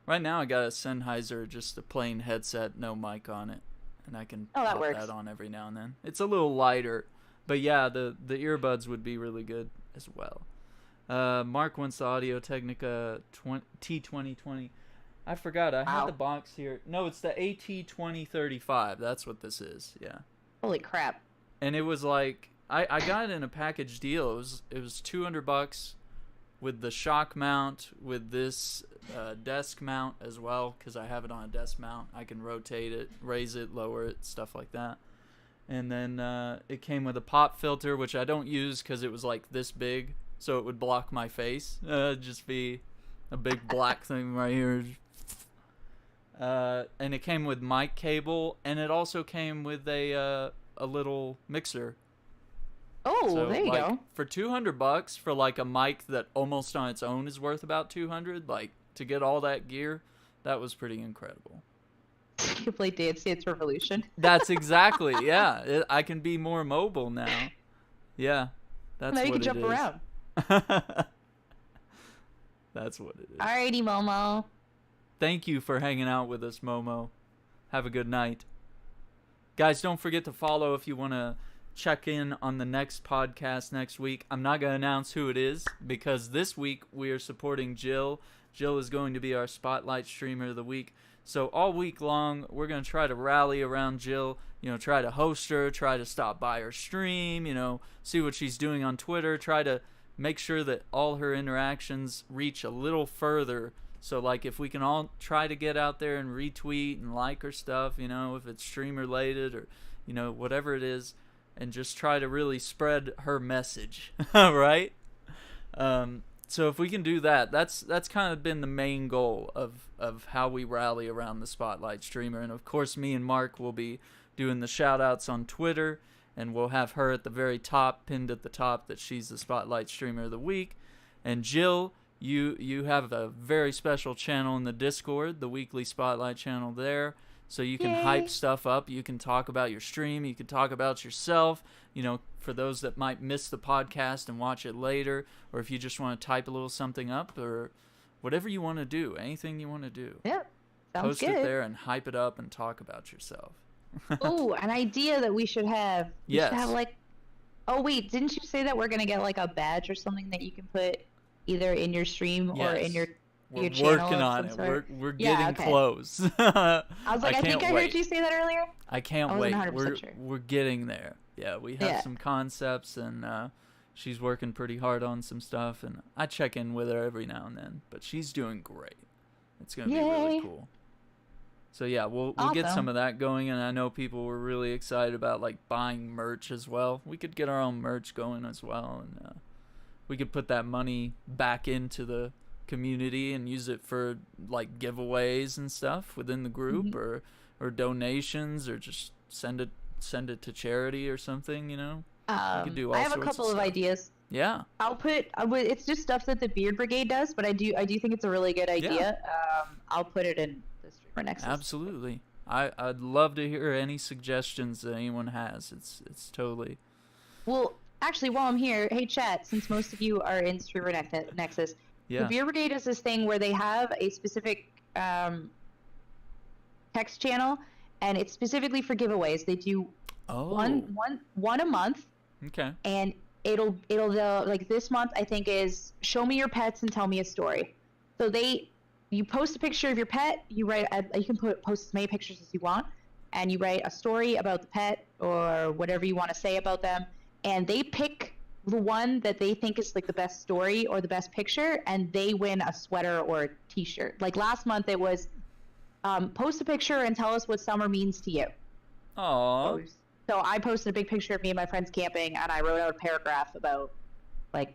Right now I got a Sennheiser, just a plain headset, no mic on it, and I can put that on every now and then. It's a little lighter, but yeah, the earbuds would be really good as well. Mark wants the Audio Technica T2020. I forgot. I had the box here. No, it's the AT2035. That's what this is. Yeah. Holy crap. And it was like I got it in a package deal. It was $200 with the shock mount, with this desk mount as well, because I have it on a desk mount. I can rotate it, raise it, lower it, stuff like that. And then it came with a pop filter, which I don't use because it was like this big, so it would block my face. Just be a big black thing right here. And it came with mic cable, and it also came with a little mixer. Oh, so, there you go. For $200 for like a mic that almost on its own is worth about $200, like to get all that gear, that was pretty incredible. You play Dance Dance Revolution. That's exactly, yeah. I can be more mobile now. Yeah, that's what it is. Now you can jump around. That's what it is. Alrighty, Momo. Thank you for hanging out with us, Momo. Have a good night. Guys, don't forget to follow if you want to check in on the next podcast next week. I'm not going to announce who it is because this week we are supporting Jill. Jill is going to be our Spotlight Streamer of the Week. So all week long, we're going to try to rally around Jill, try to host her, try to stop by her stream, see what she's doing on Twitter, try to make sure that all her interactions reach a little further. So, like, if we can all try to get out there and retweet and like her stuff, if it's stream related or, whatever it is, and just try to really spread her message, right? So if we can do that, that's kind of been the main goal of how we rally around the Spotlight Streamer. And of course, me and Mark will be doing the shout outs on Twitter, and we'll have her at the very top, pinned at the top, that she's the Spotlight Streamer of the Week. And Jill, you have a very special channel in the Discord, the weekly Spotlight channel there. So you can hype stuff up. You can talk about your stream. You can talk about yourself. For those that might miss the podcast and watch it later, or if you just want to type a little something up, or whatever you want to do, anything you want to do. Yeah, sounds good. Post it there and hype it up and talk about yourself. Oh, an idea that we should have. We should have like. Oh wait, didn't you say that we're gonna get like a badge or something that you can put either in your stream or in your We're working on it. We're getting close. I was like, I think I heard you say that earlier. I can't wait. We're getting there. Yeah, we have some concepts, and she's working pretty hard on some stuff, and I check in with her every now and then. But she's doing great. It's gonna be really cool. So yeah, we'll get some Awesome. of that going, and I know people were really excited about like buying merch as well. We could get our own merch going as well, and we could put that money back into the community and use it for like giveaways and stuff within the group, Mhm. or donations, or just send it to charity or something. We could do I all have a sorts of couple of stuff. ideas. Yeah, It's just stuff that the Beard Brigade does, but I do think it's a really good yeah, idea. I'll put it in the streamer nexus. absolutely. I'd love to hear any suggestions that anyone has. It's totally. Well, actually, while I'm here, hey chat, since most of you are in streamer nexus, the Yeah. Beard Brigade does this thing where they have a specific text channel, and it's specifically for giveaways. They do Oh. one a month, Okay. and it'll like this month I think is show me your pets and tell me a story. So you post a picture of your pet, you can post as many pictures as you want, and you write a story about the pet or whatever you want to say about them, and they pick the one that they think is like the best story or the best picture, and they win a sweater or a t-shirt. Like last month it was post a picture and tell us what summer means to you. Aw. So I posted a big picture of me and my friends camping, and I wrote out a paragraph about like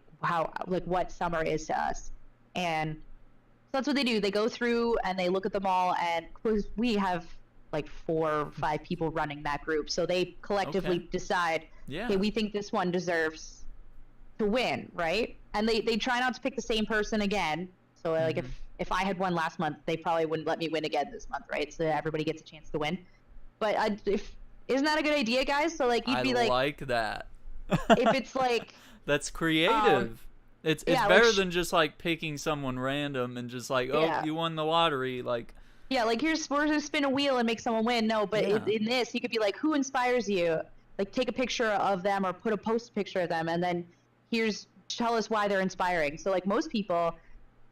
what summer is to us. And so that's what they do. They go through and they look at them all, and we have like 4 or 5 people running that group, so they collectively decide, Yeah. okay, we think this one deserves to win, right? And they try not to pick the same person again. So like if I had won last month, they probably wouldn't let me win again this month, right? So everybody gets a chance to win. But isn't that a good idea, guys? So like you'd be like that. if it's like That's creative. It's yeah, better like than just like picking someone random and just like, oh, Yeah. you won the lottery. Like, yeah, like we're gonna spin a wheel and make someone win. No, but Yeah. in this, you could be like, who inspires you? Like take a picture of them or post a picture of them, and then tell us why they're inspiring. So like most people,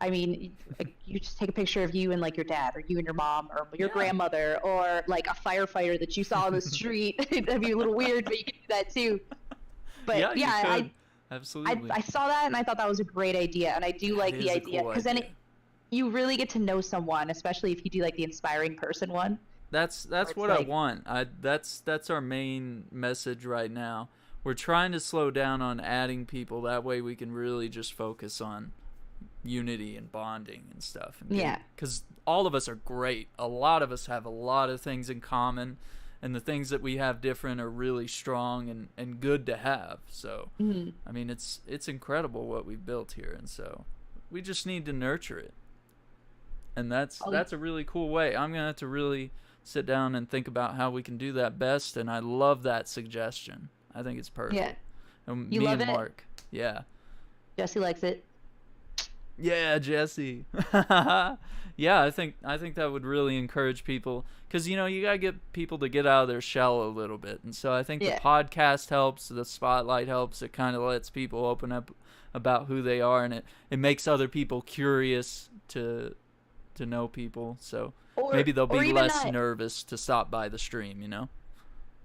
I mean, like, you just take a picture of you and like your dad, or you and your mom, or your Yeah. grandmother, or like a firefighter that you saw on the street. That'd be a little weird, but you could do that too. But yeah, you could. I Absolutely. I saw that and I thought that was a great idea, and I do like That the is a idea cool because then idea. you really get to know someone, especially if you do like the inspiring person one. That's it's what I like- want. That's our main message right now. We're trying to slow down on adding people. That way we can really just focus on unity and bonding and stuff. Yeah. Because all of us are great. A lot of us have a lot of things in common, and the things that we have different are really strong and good to have. So, I mean, it's incredible what we've built here, and so we just need to nurture it. And that's a really cool way. I'm gonna have to really sit down and think about how we can do that best. And I love that suggestion. I think it's perfect. Yeah. And You me love and it? Mark. Yeah. Jesse likes it. Yeah, Jesse. Yeah, I think that would really encourage people, because you gotta get people to get out of their shell a little bit, and so I think the Yeah. podcast helps, the spotlight helps. It kind of lets people open up about who they are, and it makes other people curious to know people. So maybe they'll or be even less not- nervous to stop by the stream.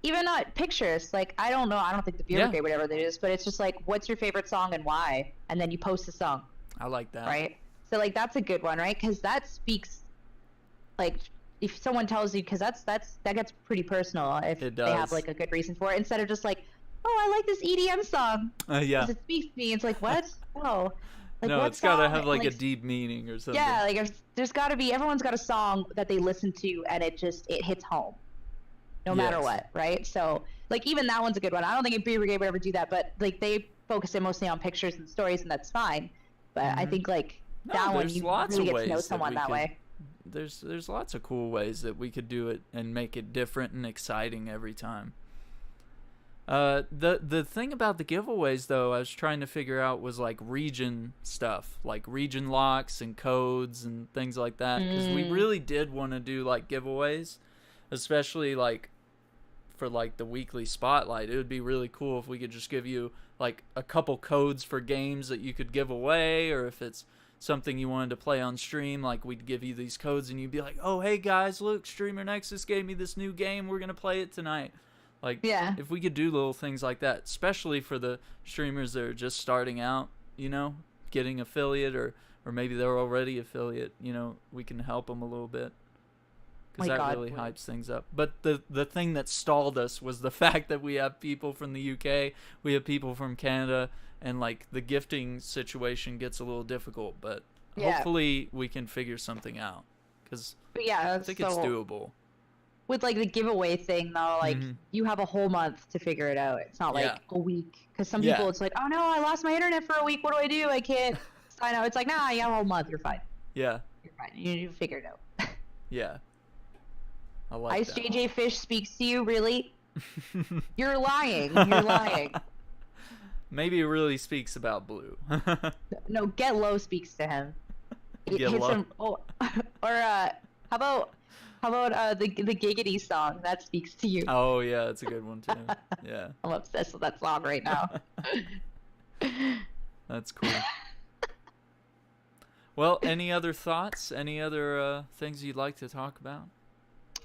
Even not pictures. Like I don't know. I don't think the Beer Yeah. Brigade, whatever it is, but it's just like, what's your favorite song and why? And then you post the song, I like that. right? So like that's a good one, right? Because that speaks, like if someone tells you, because that gets pretty personal if It they have does. like a good reason for it, instead of just like, oh, I like this EDM song. Yeah. 'Cause it speaks to me. It's like, what? No. Like, No, what it's gotta song? have like a deep meaning or something. Yeah, like there's got to be, everyone's got a song that they listen to and it hits home, no matter Yes. what, right? So like even that one's a good one. I don't think a Beer Brigade would ever do that, but like they focus it mostly on pictures and stories, and that's fine. But I think like No, that one, there's you lots really of get to know ways that someone we that could- way. There's lots of cool ways that we could do it and make it different and exciting every time. The thing about the giveaways though, I was trying to figure out was like region stuff, like region locks and codes and things like that, because we really did want to do like giveaways, especially like for like the weekly spotlight. It would be really cool if we could just give you like a couple codes for games that you could give away, or if it's something you wanted to play on stream, like we'd give you these codes and you'd be like, oh hey guys, look, Streamer Nexus gave me this new game, we're gonna play it tonight. Like, Yeah. if we could do little things like that, especially for the streamers that are just starting out, getting affiliate, or maybe they're already affiliate, we can help them a little bit. because that God, really hypes things up. But the thing that stalled us was the fact that we have people from the UK, we have people from Canada, and like the gifting situation gets a little difficult. But hopefully we can figure something out, because I think it's doable. With like the giveaway thing though, like you have a whole month to figure it out. It's not like a week, because some people it's like, oh no, I lost my internet for a week. What do? I can't sign out. It's like, nah, you have a whole month. You're fine. Yeah. You're fine. You figure it out. Yeah. I like Ice that. JJ Fish speaks to you, really? You're lying. You're lying. Maybe it really speaks about Blue. No, Get Low speaks to him. It Get hits Low. him. Oh, or how about the Giggity song that speaks to you? Oh yeah, that's a good one too. Yeah. I'm obsessed with that song right now. That's cool. Well, any other thoughts? Any other things you'd like to talk about?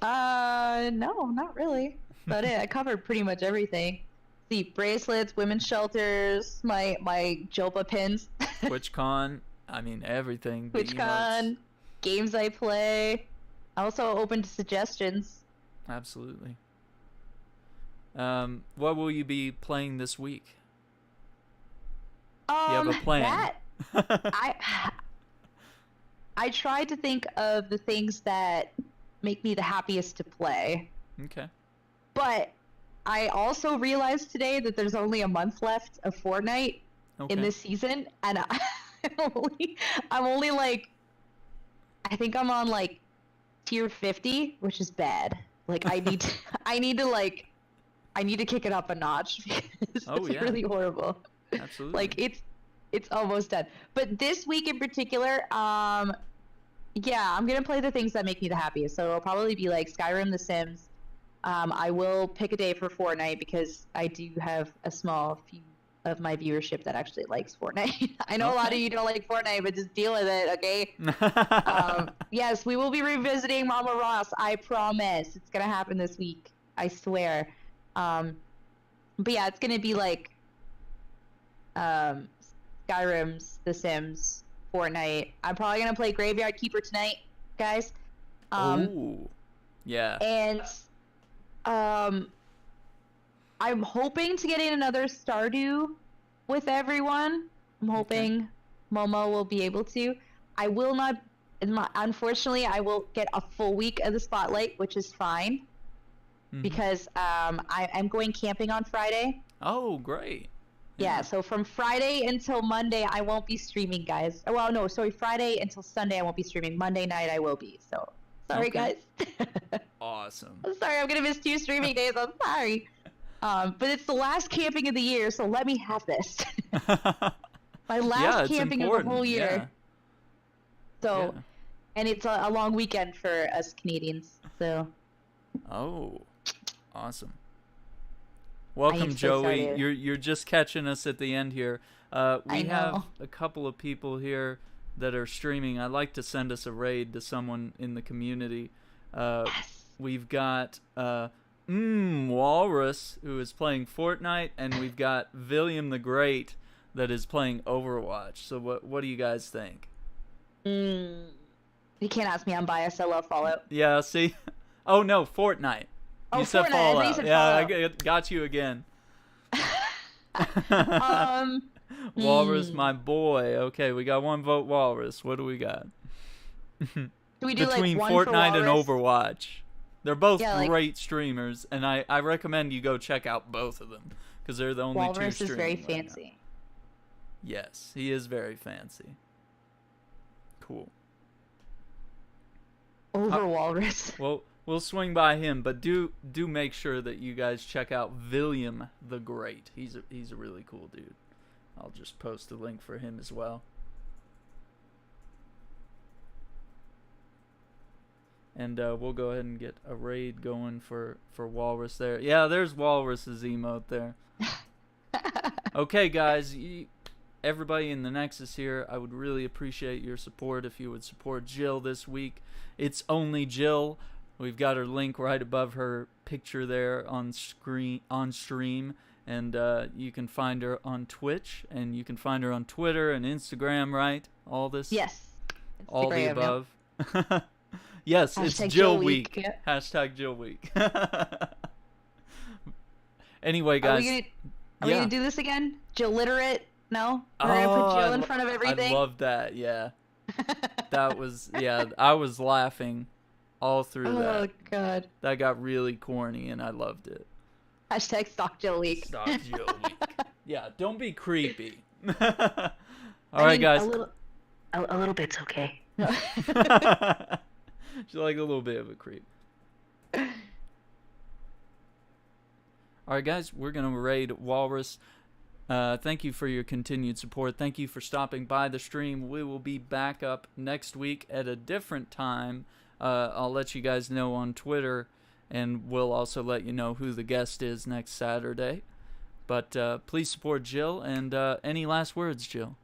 No, not really. About it. I covered pretty much everything. See, bracelets, women's shelters, my Jopa pins. TwitchCon, I mean everything. TwitchCon, games I play. Also open to suggestions. Absolutely. What will you be playing this week? You have a plan? I tried to think of the things that make me the happiest to play. Okay. But I also realized today that there's only a month left of Fortnite in this season, and I'm only like, I think I'm on like tier 50, which is bad. Like I need to kick it up a notch because it's really horrible. Absolutely. Like it's almost done. But this week in particular, I'm gonna play the things that make me the happiest. So it'll probably be like Skyrim, The Sims. I will pick a day for Fortnite because I do have a small few of my viewership that actually likes Fortnite. I know a lot of you don't like Fortnite, but just deal with it, okay? Yes, we will be revisiting Mama Ross. I promise. It's gonna happen this week. I swear. But yeah, it's gonna be like Skyrim's, The Sims, Fortnite. I'm probably gonna play Graveyard Keeper tonight, guys. Ooh. Yeah. And I'm hoping to get in another Stardew with everyone. I'm hoping Momo will be able to. I will not. Unfortunately, I will get a full week of the Spotlight, which is fine, because I'm going camping on Friday. Oh, great. Yeah, so from Friday until Monday, I won't be streaming, guys. Well, no, sorry, Friday until Sunday, I won't be streaming. Monday night, I will be. So, sorry, guys. Awesome. I'm sorry, I'm going to miss 2 streaming days. I'm sorry. But it's the last camping of the year, so let me have this. My last camping of the whole year. Yeah. So, and it's a long weekend for us Canadians, so. Oh, awesome. Welcome, Joey. You're just catching us at the end here. We have a couple of people here that are streaming. I'd like to send us a raid to someone in the community. We've got Walrus, who is playing Fortnite, and we've got William the Great that is playing Overwatch. So what do you guys think? You can't ask me. I'm biased. I love Fallout. Yeah, see? Oh, no, Fortnite. You said Fallout. Fallout. I got you again. Walrus, my boy. Okay, we got 1 vote Walrus. What do we got? Do we do between like one Fortnite for and Overwatch? They're both great streamers, and I recommend you go check out both of them because they're the only Walrus 2 streaming. Walrus is very right fancy. now. Yes, he is very fancy. Cool. Over Walrus. Well, we'll swing by him, but do make sure that you guys check out William the Great. He's a really cool dude. I'll just post a link for him as well. And we'll go ahead and get a raid going for Walrus there. Yeah, there's Walrus's emote there. Okay, guys, everybody in the Nexus here, I would really appreciate your support if you would support Jill this week. It's only Jill. We've got her link right above her picture there on stream, and you can find her on Twitch, and you can find her on Twitter and Instagram, right? All this? Yes. All the above. Yes, Hashtag it's Jill Week. Yeah. Hashtag Jill Week. Anyway, guys. Are we gonna do this again? Jill literate? No? We're gonna put Jill in front of everything? I love that, yeah. That was, I was laughing all through that. Oh, God. That got really corny, and I loved it. Hashtag Stalk Jill Week. Stalk Jill Week. Yeah, don't be creepy. All right, guys. A little bit's okay. She's like a little bit of a creep. Alright, guys, we're going to raid Walrus. Thank you for your continued support. Thank you for stopping by the stream. We will be back up next week at a different time. I'll let you guys know on Twitter, and we'll also let you know who the guest is next Saturday. But please support Jill, and any last words, Jill?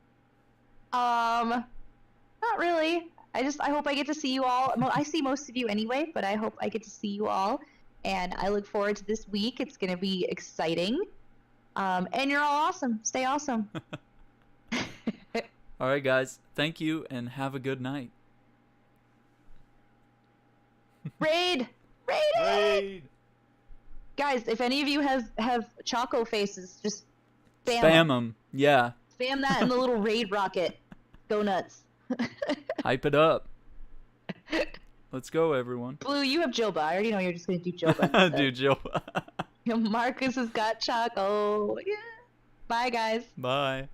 Not really. I hope I get to see you all. I see most of you anyway, but I hope I get to see you all. And I look forward to this week. It's going to be exciting. And you're all awesome. Stay awesome. All right, guys. Thank you, and have a good night. Raid! Raid! Guys, if any of you have Choco faces, just spam them. Yeah. Spam that in the little raid rocket. Go nuts. Hype it up. Let's go, everyone. Blue, you have Joba. I already know you're just going to do Joba. Do Joba. Marcus has got Choco. Yeah. Bye, guys. Bye.